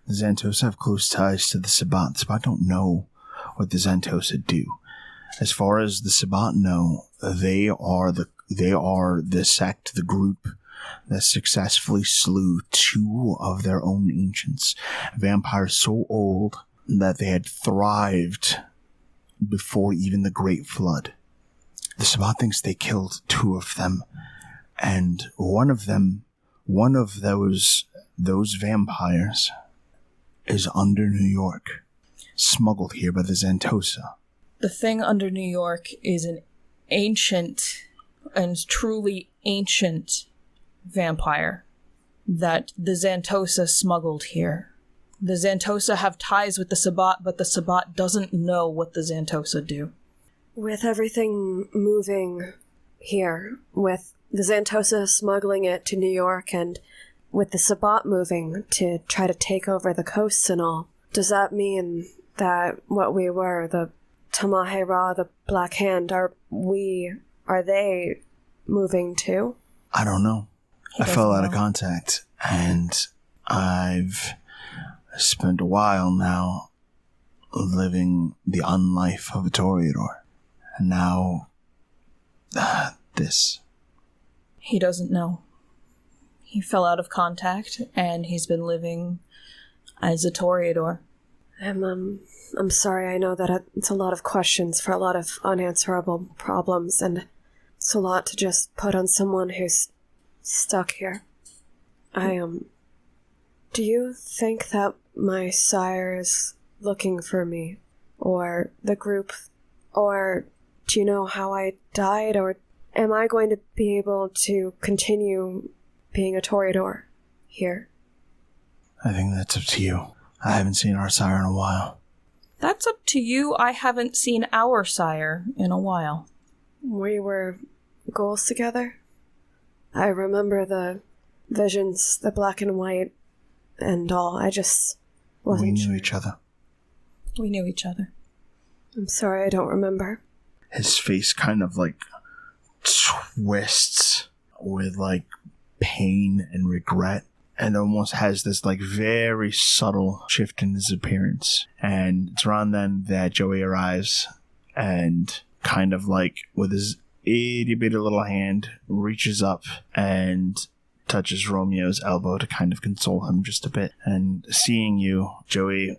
The Xantosa have close ties to the Sabbat. The Sabbat don't know what the Xantosa do. As far as the Sabbat know, they are the sect, the group that successfully slew 2 of their own ancients. Vampires so old that they had thrived before even the Great Flood. The Sabbat thinks they killed 2 of them, and one of those vampires is under New York, smuggled here by the Xantosa. The thing under New York is an ancient and truly ancient vampire that the Xantosa smuggled here. The Xantosa have ties with the Sabbat, but the Sabbat doesn't know what the Xantosa do. With everything moving here, with the Xantosa smuggling it to New York, and with the Sabbat moving to try to take over the coasts and all, does that mean that what we were, the Tamahera, the Black Hand, are they moving too? I don't know. I fell out of contact, and I've spent a while now living the unlife of a Toreador. And now, this. He doesn't know. He fell out of contact, and he's been living as a Toreador. I'm sorry, I know that it's a lot of questions for a lot of unanswerable problems, and it's a lot to just put on someone who's stuck here. Do you think that my sire is looking for me, or the group, or do you know how I died, or am I going to be able to continue being a Toreador here? I think that's up to you. I haven't seen our sire in a while. That's up to you. I haven't seen our sire in a while. We were ghouls together. I remember the visions, the black and white, and all. I just wasn't sure. We knew each other. We knew each other. I'm sorry, I don't remember. His face kind of like twists with like pain and regret, and almost has this like very subtle shift in his appearance. And it's around then that Joey arrives and kind of like with his itty bitty little hand reaches up and touches Romeo's elbow to kind of console him just a bit. And seeing you, Joey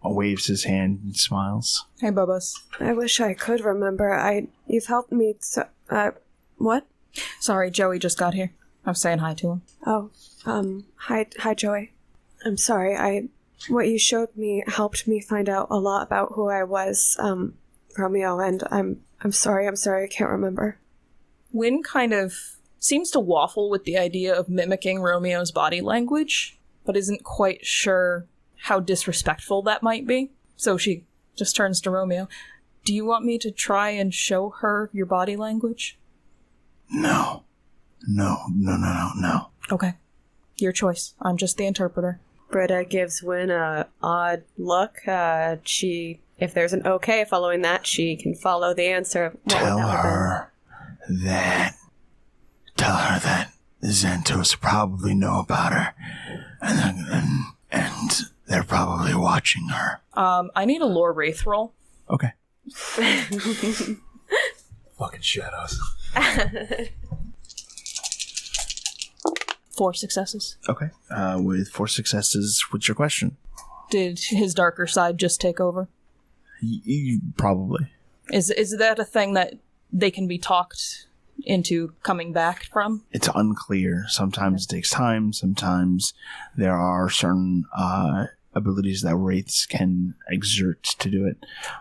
waves his hand and smiles. Hey, Bubba's. I wish I could remember. You've helped me so... what? Sorry, Joey just got here. I was saying hi to him. Oh, hi, Joey. I'm sorry, what you showed me helped me find out a lot about who I was, Romeo, and I'm sorry, I can't remember. Wynn kind of seems to waffle with the idea of mimicking Romeo's body language, but isn't quite sure how disrespectful that might be. So she just turns to Romeo. Do you want me to try and show her your body language? No. Okay. Your choice. I'm just the interpreter. Britta gives Wynn a odd look. If there's an okay following that, she can follow the answer. Tell her that the Xantos probably know about her, and they're probably watching her. I need a lore wraith roll. Okay. Fucking shadows. 4 successes. Okay. With 4 successes, what's your question? Did his darker side just take over? Probably. Is that a thing that they can be talked into coming back from? It's unclear. Sometimes it takes time. Sometimes there are certain abilities that wraiths can exert to do it.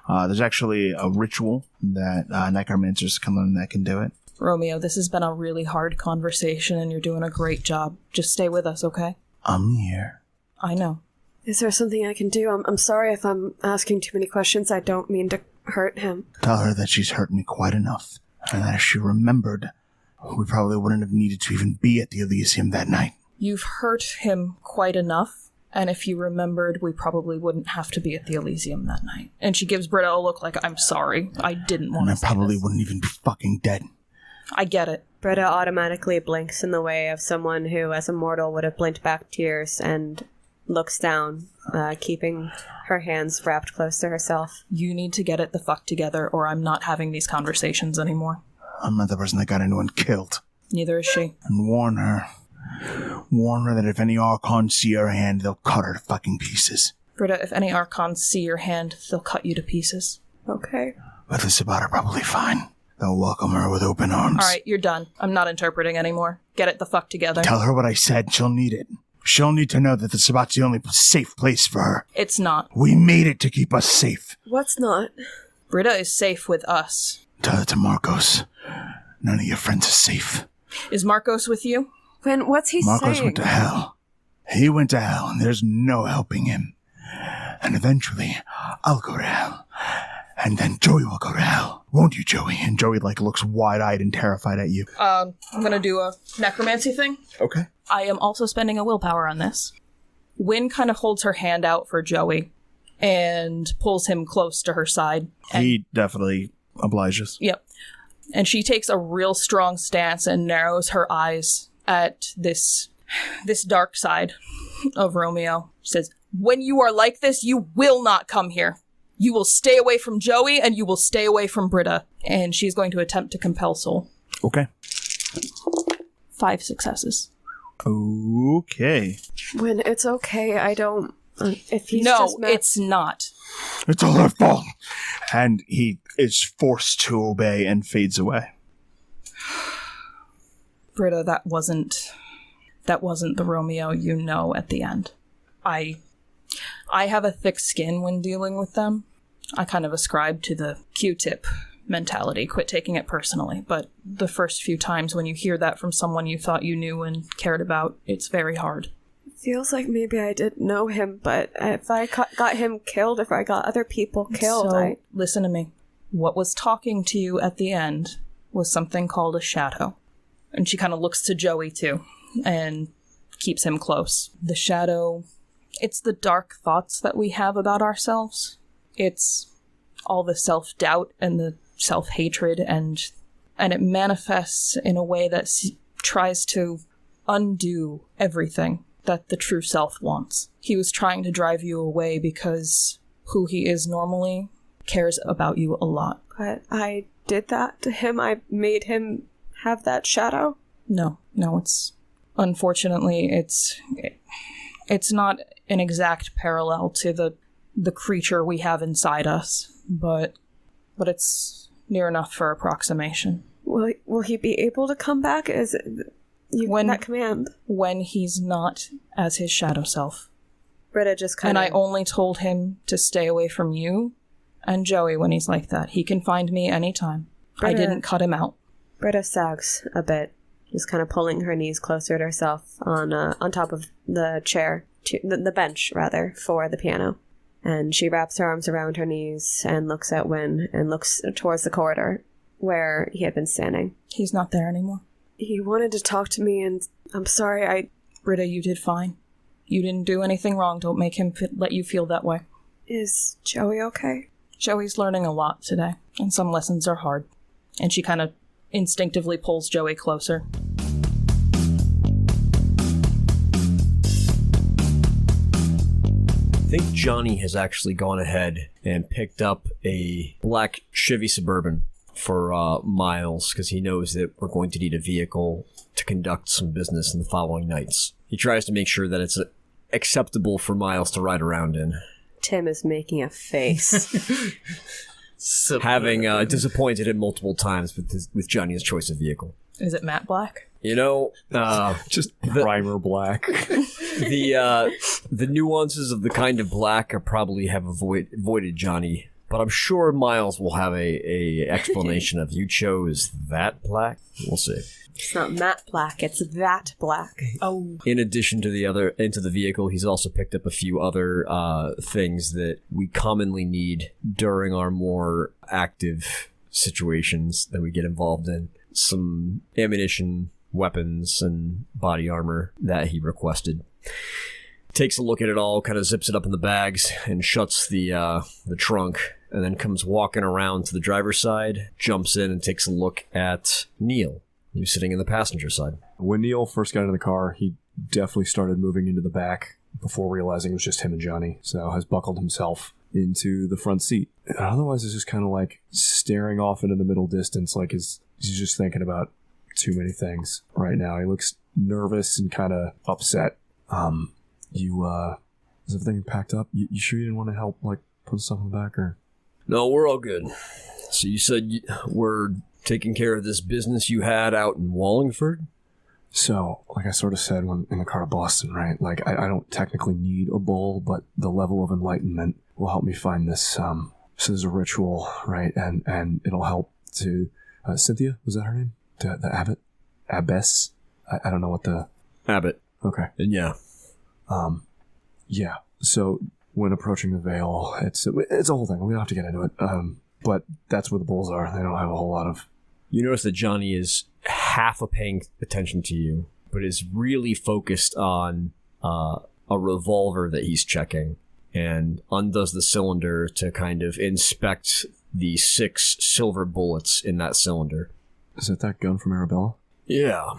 There's actually a ritual that necromancers can learn that can do it. Romeo, this has been a really hard conversation and you're doing a great job. Just stay with us, okay? I'm here. I know. Is there something I can do? I'm sorry if I'm asking too many questions. I don't mean to hurt him. Tell her that she's hurt me quite enough, and that if she remembered, we probably wouldn't have needed to even be at the Elysium that night. You've hurt him quite enough, and if you remembered, we probably wouldn't have to be at the Elysium that night. And she gives Britta a look like, I'm sorry, I didn't want to say And I probably this. wouldn't even be fucking dead. I get it. Britta automatically blinks in the way of someone who, as a mortal, would have blinked back tears and looks down, keeping her hands wrapped close to herself. You need to get it the fuck together, or I'm not having these conversations anymore. I'm not the person that got anyone killed. Neither is she. And warn her Warn her that if any Archons see her hand, they'll cut her to fucking pieces. Britta, if any Archons see your hand, they'll cut you to pieces. Okay. But the Sabbat are probably fine. They'll welcome her with open arms. Alright, you're done. I'm not interpreting anymore. Get it the fuck together. Tell her what I said. She'll need it. She'll need to know that the Sabbat's the only safe place for her. It's not. We made it to keep us safe. What's not? Britta is safe with us. Tell it to Marcos. None of your friends are safe. Is Marcos with you? When, what's he Marcos saying? went to hell. He went to hell, and there's no helping him. And eventually, I'll go to hell. And then Joey will go to hell. Won't you, Joey? And Joey, looks wide-eyed and terrified at you. I'm gonna do a necromancy thing. Okay. I am also spending a willpower on this. Wynn kind of holds her hand out for Joey and pulls him close to her side. He definitely obliges. Yep. And she takes a real strong stance and narrows her eyes at this dark side of Romeo. She says, "When you are like this, you will not come here. You will stay away from Joey, and you will stay away from Britta." And she's going to attempt to compel soul. Okay. 5 successes. Okay. When it's okay, I don't... if he's No, just mad- it's not. It's all her fault. And he is forced to obey and fades away. Britta, that wasn't the Romeo you know at the end. I have a thick skin when dealing with them. I kind of ascribe to the Q-tip mentality, quit taking it personally. But the first few times when you hear that from someone you thought you knew and cared about, it's very hard. Feels like maybe I didn't know him, but if I got him killed, if I got other people killed, So, listen to me. What was talking to you at the end was something called a shadow. And she kind of looks to Joey, too, and keeps him close. The shadow, it's the dark thoughts that we have about ourselves. It's all the self-doubt and the self-hatred, and it manifests in a way that tries to undo everything that the true self wants. He was trying to drive you away because who he is normally cares about you a lot. but I did that to him. I made him have that shadow. No, it's... Unfortunately, it's not an exact parallel to the creature we have inside us, but it's near enough for approximation. Will he be able to come back? Is it that command? When he's not as his shadow self. Britta just kind of... And I only told him to stay away from you and Joey when he's like that. He can find me anytime. I didn't cut him out. Britta sags a bit, just kind of pulling her knees closer to herself on top of the chair, the bench, rather, for the piano. And she wraps her arms around her knees and looks at Wynn and looks towards the corridor where he had been standing. He's not there anymore. He wanted to talk to me, and I'm sorry, Britta, you did fine. You didn't do anything wrong. Don't make him let you feel that way. Is Joey okay? Joey's learning a lot today, and some lessons are hard. And she kind of instinctively pulls Joey closer. I think Johnny has actually gone ahead and picked up a black Chevy Suburban for Miles, because he knows that we're going to need a vehicle to conduct some business in the following nights. He tries to make sure that it's acceptable for Miles to ride around in. Tim is making a face. Having disappointed him multiple times with Johnny's choice of vehicle. Is it matte black? You know, just primer black. The nuances of the kind of black are probably have avoided Johnny, but I'm sure Miles will have a explanation of you chose that black. We'll see. It's not matte black, it's that black. Oh. In addition to into the vehicle, he's also picked up a few other things that we commonly need during our more active situations that we get involved in. Some ammunition, weapons, and body armor that he requested. Takes a look at it all, kind of zips it up in the bags, and shuts the trunk, and then comes walking around to the driver's side, jumps in and takes a look at Neil, who's sitting in the passenger side. When Neil first got in the car, he definitely started moving into the back before realizing it was just him and Johnny, so has buckled himself into the front seat. And otherwise, it's just kind of like staring off into the middle distance, like he's just thinking about too many things right now. He looks nervous and kind of upset. Is everything packed up? You sure you didn't want to help, like, put stuff in the back, or? No, we're all good. So you said we're taking care of this business you had out in Wallingford? So, like I sort of said when in the car to Boston, right? Like, I don't technically need a bowl, but the level of enlightenment will help me find this. This is a ritual, right? And it'll help to... Cynthia, was that her name? The abbot? Abbess? I don't know what the... Abbot. Okay. And yeah. Yeah. So, when approaching the Veil, it's a whole thing. We don't have to get into it. But that's where the bowls are. They don't have a whole lot of... You notice that Johnny is half paying attention to you, but is really focused on a revolver that he's checking, and undoes the cylinder to kind of inspect the 6 silver bullets in that cylinder. Is it that gun from Arabella? Yeah.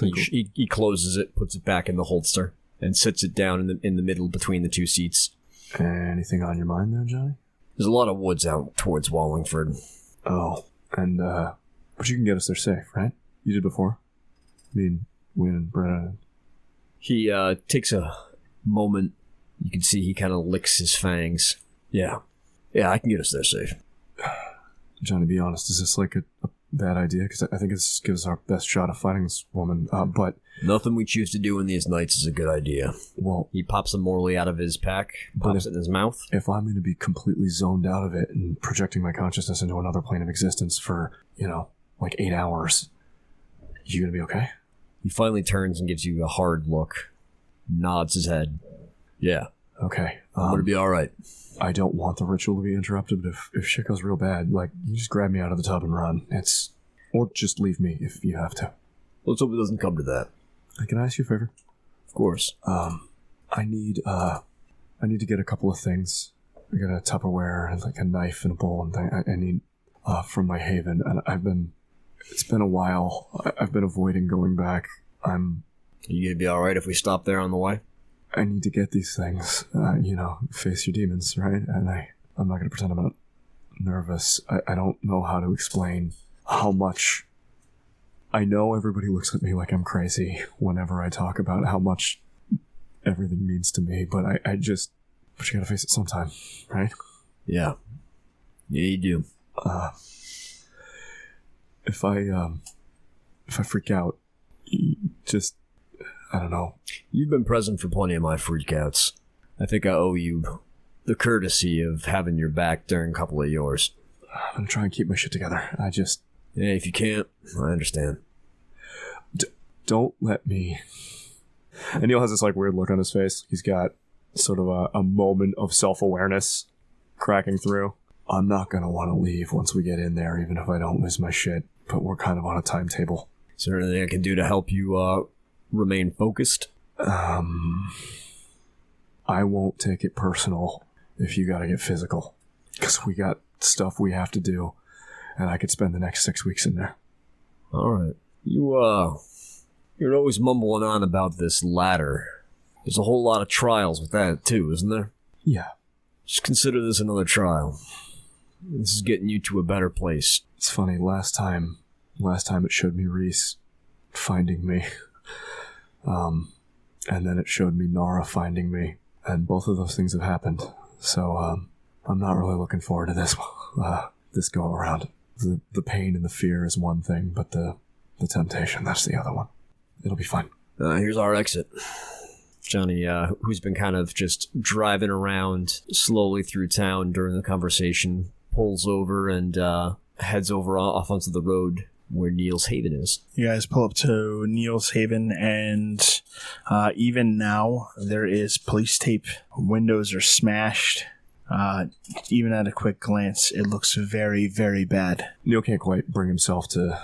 He closes it, puts it back in the holster, and sits it down in the middle between the 2 seats. Anything on your mind there, Johnny? There's a lot of woods out towards Wallingford. Oh, and but you can get us there safe, right? You did before. Me and Wynn and Britta. He takes a moment. You can see he kind of licks his fangs. Yeah, I can get us there safe. Johnny, be honest. Is this like a bad idea? Because I think this gives us our best shot of fighting this woman. But nothing we choose to do in these nights is a good idea. Well, he pops a Morley out of his pack, pops it in his mouth. If I'm going to be completely zoned out of it and projecting my consciousness into another plane of existence for, like 8 hours, you going to be okay? He finally turns and gives you a hard look, nods his head. Yeah. Okay. I'm going to be all right. I don't want the ritual to be interrupted, but if shit goes real bad, like, you just grab me out of the tub and run. Or just leave me if you have to. Let's hope it doesn't come to that. Can I ask you a favor? Of course. I need to get a couple of things. I got a Tupperware and like a knife and a bowl and thing. I need from my haven, and it's been a while. I've been avoiding going back. Are you gonna be all right if we stop there on the way? I need to get these things. Face your demons, right? And I'm not gonna pretend I'm not nervous. I don't know how to explain how much. I know everybody looks at me like I'm crazy whenever I talk about how much everything means to me, but but you gotta face it sometime, right? Yeah. Yeah, you do. If I freak out, I don't know. You've been present for plenty of my freakouts. I think I owe you the courtesy of having your back during a couple of yours. I'm gonna try and keep my shit together. Yeah, if you can't, I understand. Don't let me... And Neil has this like weird look on his face. He's got sort of a moment of self-awareness cracking through. I'm not going to want to leave once we get in there, even if I don't lose my shit. But we're kind of on a timetable. Is there anything I can do to help you remain focused? I won't take it personal if you got to get physical. Because we got stuff we have to do. And I could spend the next 6 weeks in there. All right. You're always mumbling on about this ladder. There's a whole lot of trials with that, too, isn't there? Yeah. Just consider this another trial. This is getting you to a better place. It's funny, last time it showed me Reese finding me. And then it showed me Nara finding me. And both of those things have happened. So, I'm not really looking forward to this go around. The pain and the fear is one thing, but the temptation, that's the other one. It'll be fun. Here's our exit. Johnny, who's been kind of just driving around slowly through town during the conversation, pulls over and heads over off onto the road where Neil's Haven is. You guys pull up to Neil's Haven, and even now there is police tape. Windows are smashed. Even at a quick glance, it looks very, very bad. Neil can't quite bring himself to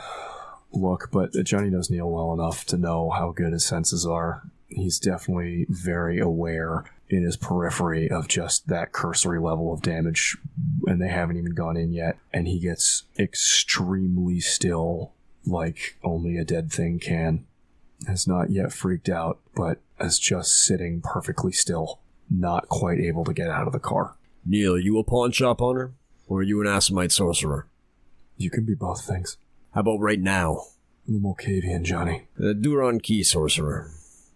look, but Johnny knows Neil well enough to know how good his senses are. He's definitely very aware in his periphery of just that cursory level of damage, and they haven't even gone in yet. And he gets extremely still, like only a dead thing can. Has not yet freaked out, but is just sitting perfectly still, not quite able to get out of the car. Neil, are you a pawn shop owner, or are you an Assamite sorcerer? You can be both things. How about right now? The Malkavian, Johnny. The Duron Key Sorcerer.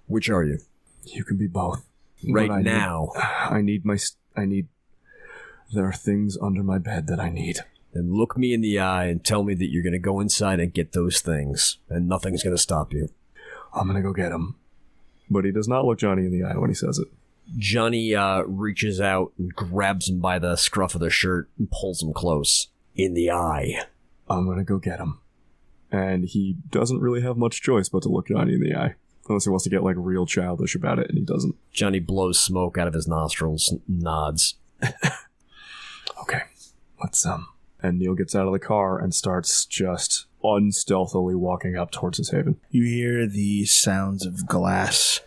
Which are you? You can be both. Right But now. I need... There are things under my bed that I need. Then look me in the eye and tell me that you're going to go inside and get those things. And nothing's going to stop you. I'm going to go get him. But he does not look Johnny in the eye when he says it. Johnny reaches out and grabs him by the scruff of the shirt and pulls him close. In the eye. I'm going to go get him. And he doesn't really have much choice but to look Johnny in the eye. Unless he wants to get, like, real childish about it, and he doesn't. Johnny blows smoke out of his nostrils, nods. Okay, let's, And Neil gets out of the car and starts just unstealthily walking up towards his haven. You hear the sounds of glass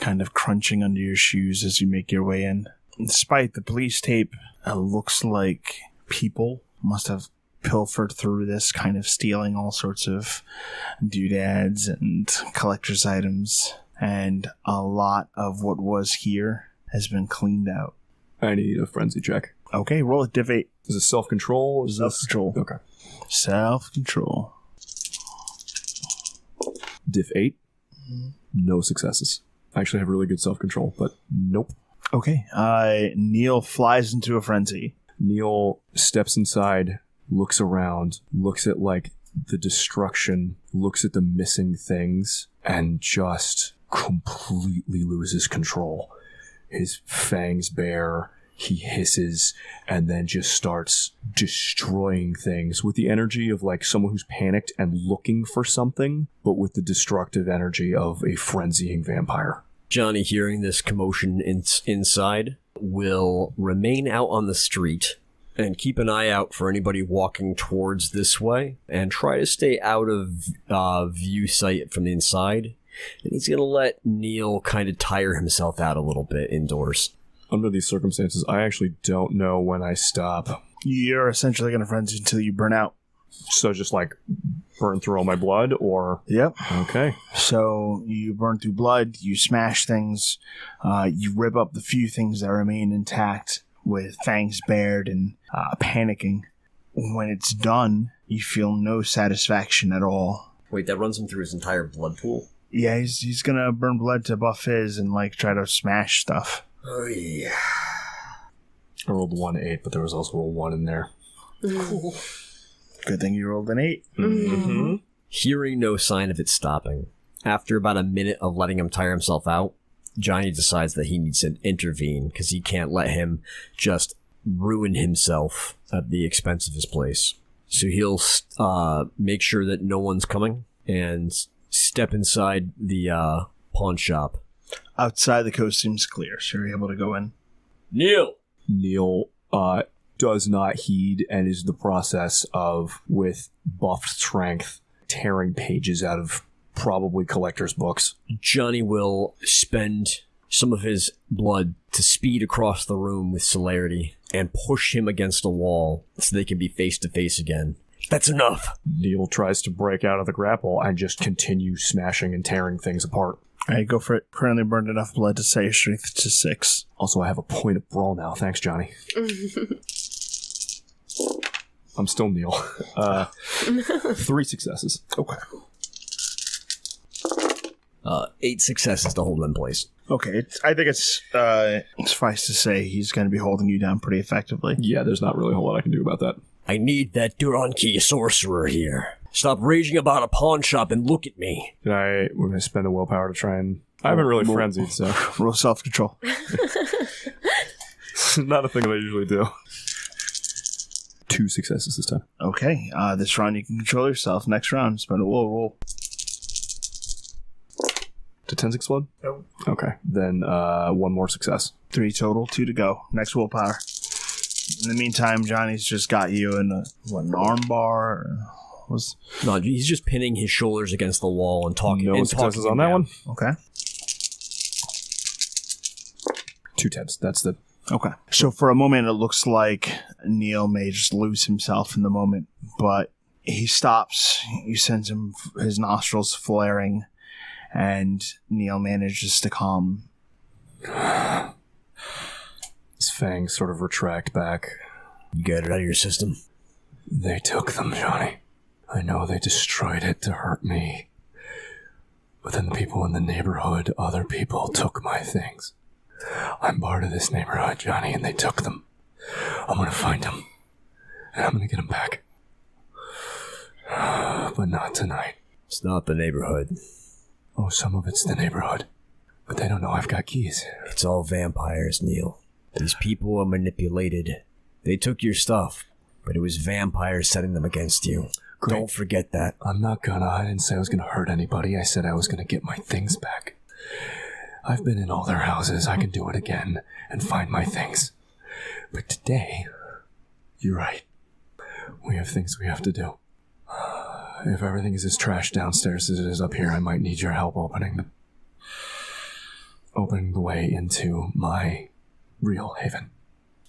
kind of crunching under your shoes as you make your way in. Despite the police tape, it looks like people must have pilfered through this, kind of stealing all sorts of doodads and collector's items, and a lot of what was here has been cleaned out. I need a frenzy check. Okay, roll a div 8. Is this self-control? Self-control. Okay. Self-control. Div 8. No successes. I actually have really good self-control, but nope. Okay, Neil flies into a frenzy. Neil steps inside, looks around, looks at, like, the destruction, looks at the missing things, and just completely loses control. His fangs bare, he hisses, and then just starts destroying things with the energy of, like, someone who's panicked and looking for something, but with the destructive energy of a frenzying vampire. Johnny, hearing this commotion inside, will remain out on the street and keep an eye out for anybody walking towards this way and try to stay out of view sight from the inside. And he's going to let Neil kind of tire himself out a little bit indoors. Under these circumstances, I actually don't know when I stop. You're essentially going to frenzy until you burn out. So just, like, burn through all my blood, or... Yep. Okay. So you burn through blood, you smash things, you rip up the few things that remain intact with fangs bared and panicking. When it's done, you feel no satisfaction at all. Wait, that runs him through his entire blood pool? Yeah, he's gonna burn blood to buff his and, like, try to smash stuff. Oh, yeah. I rolled 1-8, but there was also a 1 in there. Cool. Good thing you rolled an 8. Mm-hmm. Hearing no sign of it stopping, after about a minute of letting him tire himself out, Johnny decides that he needs to intervene because he can't let him just ruin himself at the expense of his place. So he'll make sure that no one's coming and step inside the pawn shop. Outside, the coast seems clear, so you're able to go in. Neil does not heed and is in the process of, with buffed strength, tearing pages out of probably collector's books. Johnny will spend some of his blood to speed across the room with celerity and push him against a wall so they can be face to face again. That's enough. Neil tries to break out of the grapple and just continue smashing and tearing things apart. All right, go for it. Currently burned enough blood to say strength to 6. Also, I have a point of brawl now. Thanks, Johnny. I'm still Neil. 3 successes. Okay. 8 successes to hold him in place. Okay, I think it's suffice to say he's going to be holding you down pretty effectively. Yeah, there's not really a whole lot I can do about that. I need that Duron Key Sorcerer here. Stop raging about a pawn shop and look at me. We're going to spend a willpower to try and... I haven't really frenzied, so... Roll self-control. Not a thing that I usually do. 2 successes this time. Okay, this round you can control yourself. Next round, spend a roll. To 10 explode? No. Okay, then 1 more success. 3 total, 2 to go. Next willpower. In the meantime, Johnny's just got you in an arm bar? No, he's just pinning his shoulders against the wall and talking. No successes on that one? Okay. 2 10s. That's the... Okay. So for a moment, it looks like Neil may just lose himself in the moment, but he stops. You sense his nostrils flaring, and Neil manages to calm. His fangs sort of retract back. You got it out of your system? They took them, Johnny. I know they destroyed it to hurt me. But then the people in the neighborhood, other people took my things. I'm part of this neighborhood, Johnny, and they took them. I'm gonna find them. And I'm gonna get them back. But not tonight. It's not the neighborhood. Oh, some of it's the neighborhood. But they don't know I've got keys. It's all vampires, Neil. These people are manipulated. They took your stuff, but it was vampires setting them against you. Great. Don't forget that. I didn't say I was gonna hurt anybody. I said I was gonna get my things back. I've been in all their houses. I can do it again and find my things. But today, you're right. We have things we have to do. If everything is as trashed downstairs as it is up here, I might need your help opening the way into my real haven.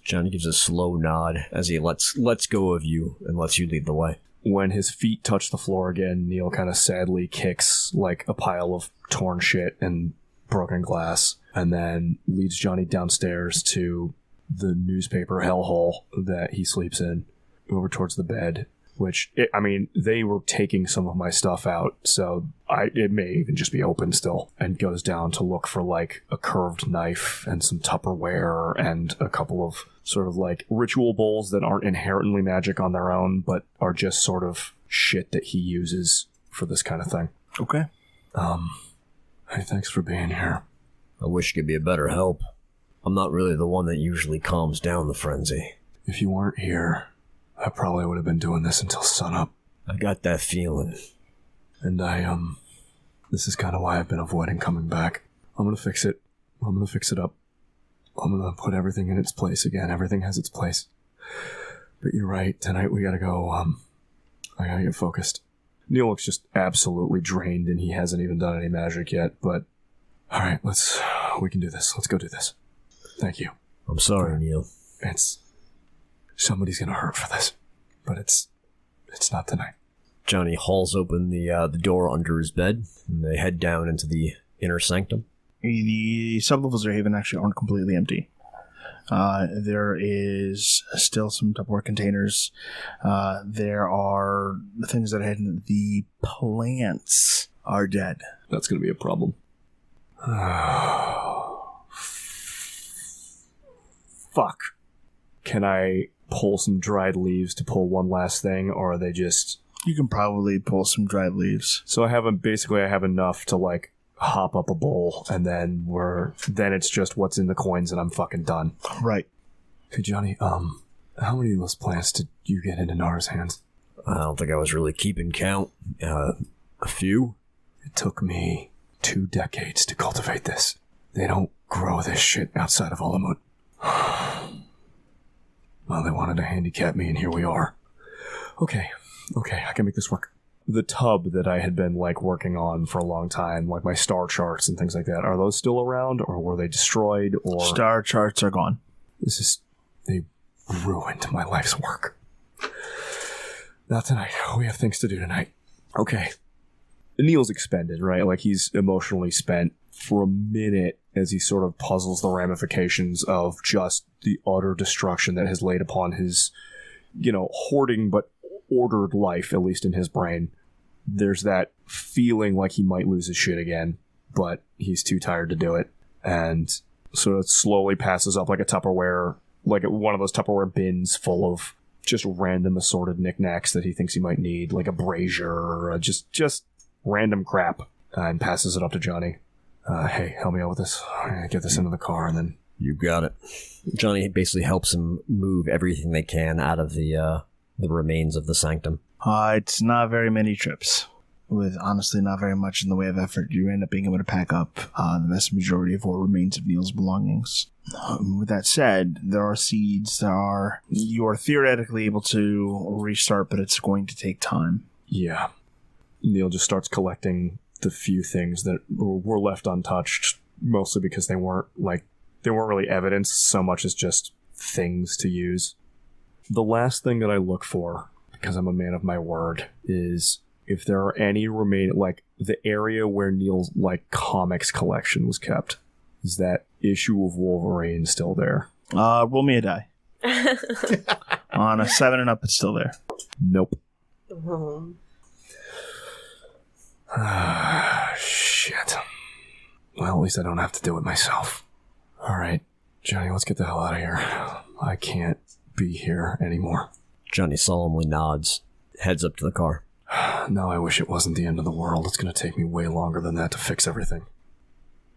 Johnny gives a slow nod as he lets go of you and lets you lead the way. When his feet touch the floor again, Neil kind of sadly kicks like a pile of torn shit and broken glass, and then leads Johnny downstairs to the newspaper hellhole that he sleeps in, over towards the bed, which, they were taking some of my stuff out, so it may even just be open still, and goes down to look for, like, a curved knife and some Tupperware and a couple of sort of, like, ritual bowls that aren't inherently magic on their own, but are just sort of shit that he uses for this kind of thing. Okay. Hey, thanks for being here. I wish you could be a better help. I'm not really the one that usually calms down the frenzy. If you weren't here, I probably would have been doing this until sunup. I got that feeling. And this is kind of why I've been avoiding coming back. I'm gonna fix it. I'm gonna fix it up. I'm gonna put everything in its place again. Everything has its place. But you're right, tonight we gotta go, I gotta get focused. Neil looks just absolutely drained and he hasn't even done any magic yet, but... Alright, we can do this. Let's go do this. Thank you. I'm sorry, Neil. Somebody's gonna hurt for this, but it's not tonight. Johnny hauls open the door under his bed, and they head down into the inner sanctum. The sublevels of Haven actually aren't completely empty. There is still some Tupperware containers. There are things that are hidden. The plants are dead. That's gonna be a problem. Fuck. Can I pull some dried leaves to pull one last thing, or are they just... You can probably pull some dried leaves. So I have enough to, like, hop up a bowl, and then it's just what's in the coins and I'm fucking done. Right. Hey, Johnny, how many of those plants did you get into Nara's hands? I don't think I was really keeping count. A few? It took me 2 decades to cultivate this. They don't grow this shit outside of Alamut. Well, they wanted to handicap me, and here we are. Okay, I can make this work. The tub that I had been, like, working on for a long time, like my star charts and things like that, are those still around, or were they destroyed, or... Star charts are gone. They ruined my life's work. Not tonight. We have things to do tonight. Okay. Neil's expended, right? Like, he's emotionally spent for a minute as he sort of puzzles the ramifications of just the utter destruction that has laid upon his, hoarding but ordered life, at least in his brain. There's that feeling like he might lose his shit again, but he's too tired to do it. And so it slowly passes up like a Tupperware, like one of those Tupperware bins full of just random assorted knickknacks that he thinks he might need, like a brazier or just random crap, and passes it up to Johnny. Hey, help me out with this. Get this into the car, and then... You got it. Johnny basically helps him move everything they can out of the remains of the sanctum. It's not very many trips. With honestly not very much in the way of effort, you end up being able to pack up the vast majority of what remains of Neil's belongings. With that said, there are seeds you are theoretically able to restart, but it's going to take time. Yeah. Neil just starts collecting the few things that were left untouched, mostly because they weren't really evidence so much as just things to use. The last thing that I look for, because I'm a man of my word, is if there are any remaining, like the area where Neil's comics collection was kept. Is that issue of Wolverine still there? Roll me a die. On a 7 and up, it's still there. Nope. Shit. Well, at least I don't have to do it myself. Alright, Johnny, let's get the hell out of here. I can't be here anymore. Johnny solemnly nods, heads up to the car. No, I wish it wasn't the end of the world. It's going to take me way longer than that to fix everything.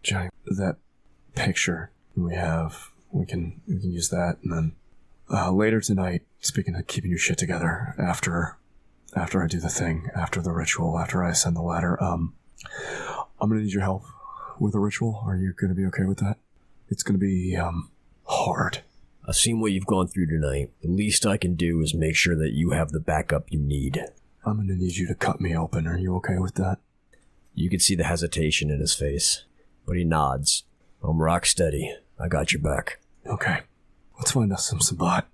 Johnny, that picture we have, we can use that, and then later tonight, speaking of keeping your shit together, after I do the thing, after the ritual, after I ascend the ladder, I'm going to need your help with the ritual. Are you going to be okay with that? It's going to be hard. I've seen what you've gone through tonight. The least I can do is make sure that you have the backup you need. I'm going to need you to cut me open. Are you okay with that? You can see the hesitation in his face, but he nods. I'm rock steady. I got your back. Okay. Let's find us some Sabbat.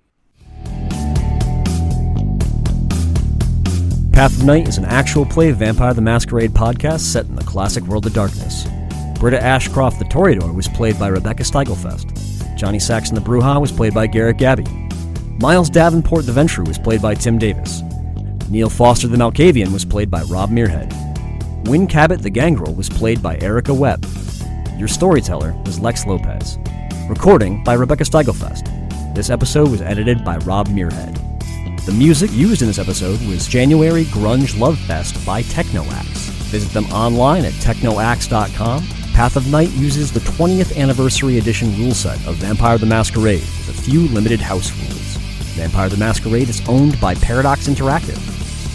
Path of Night is an actual play Vampire the Masquerade podcast set in the classic world of darkness. Britta Ashcroft the Toreador was played by Rebecca Steigelfest. Johnny Saxon the Brujah was played by Garrett Gabbey. Miles Davenport the Ventrue was played by Tim Davis. Neil Foster the Malkavian was played by Rob Muirhead. Wynn Cabot the Gangrel was played by Erika Webb. Your storyteller was Lex Lopez. Recording by Rebecca Steigelfest. This episode was edited by Rob Muirhead. The music used in this episode was January Grunge Love Fest by Technoaxe. Visit them online at technoaxe.com. Path of Night uses the 20th anniversary edition rule set of Vampire the Masquerade with a few limited house rules. Vampire the Masquerade is owned by Paradox Interactive.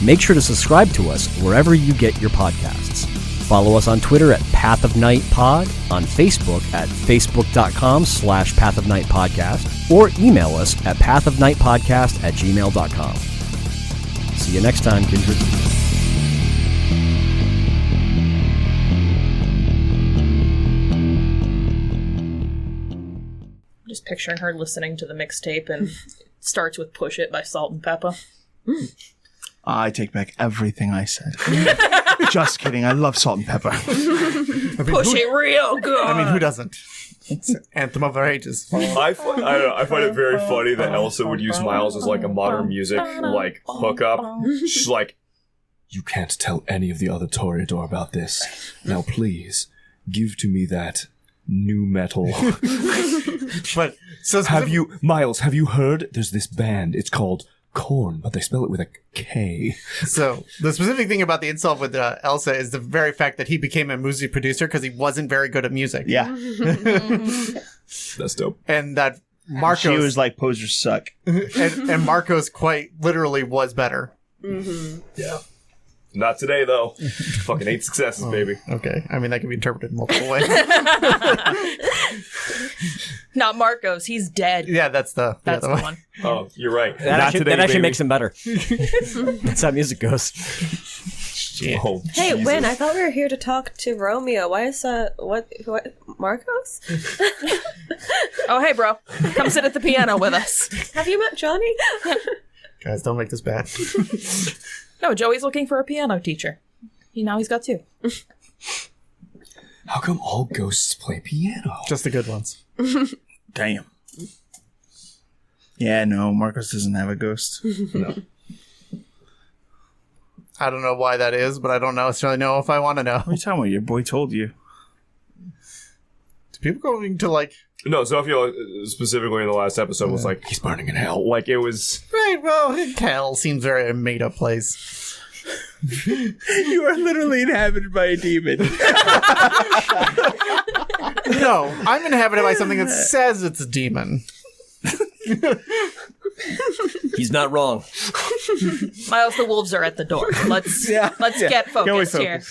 Make sure to subscribe to us wherever you get your podcasts. Follow us on Twitter at Path of Night Pod, on Facebook at facebook.com/Path of Night Podcast, or email us at pathofnightpodcast@gmail.com. See you next time, kindred. Just picturing her listening to the mixtape and it starts with Push It by Salt and Pepper. I take back everything I said. Just kidding. I love Salt and Pepper. Push it real good. I mean, who doesn't? It's an anthem of our ages. I find it very funny that Elsa would use Miles as like a modern music like hookup. She's like, You can't tell any of the other Toreador about this. Now please, give to me that new metal. But so Miles, have you heard? There's this band. It's called Korn, but they spell it with a K. So the specific thing about the insult with Elsa is the very fact that he became a music producer because he wasn't very good at music. Yeah. that's dope. And that Marcos... She was like, posers suck. and Marcos quite literally was better. Mm-hmm. Yeah. Not today, though. Fucking 8 successes, baby. Okay. I mean, that can be interpreted multiple ways. Not Marcos. He's dead. Yeah, that's the That's other the one. Oh, you're right. That Not actually, today, that actually baby. makes him better. That's how music goes. Oh, Hey, Jesus. Wynn, I thought we were here to talk to Romeo. Why is what Marcos? Oh, hey, bro. Come sit at the piano with us. Have you met Johnny? Guys, don't make this bad. No, Joey's looking for a piano teacher. Now he's got 2. How come all ghosts play piano? Just the good ones. Damn. Yeah, no, Marcos doesn't have a ghost. No. I don't know why that is, but I don't necessarily know if I want to know. What are you talking about? Your boy told you. Do people going to like... No, Zofio specifically in the last episode was like, he's burning in hell. Like, it was... Right, well, hell seems very a made-up place. You are literally inhabited by a demon. No, I'm inhabited by something that says it's a demon. He's not wrong. Miles, the wolves are at the door. Let's get focused here.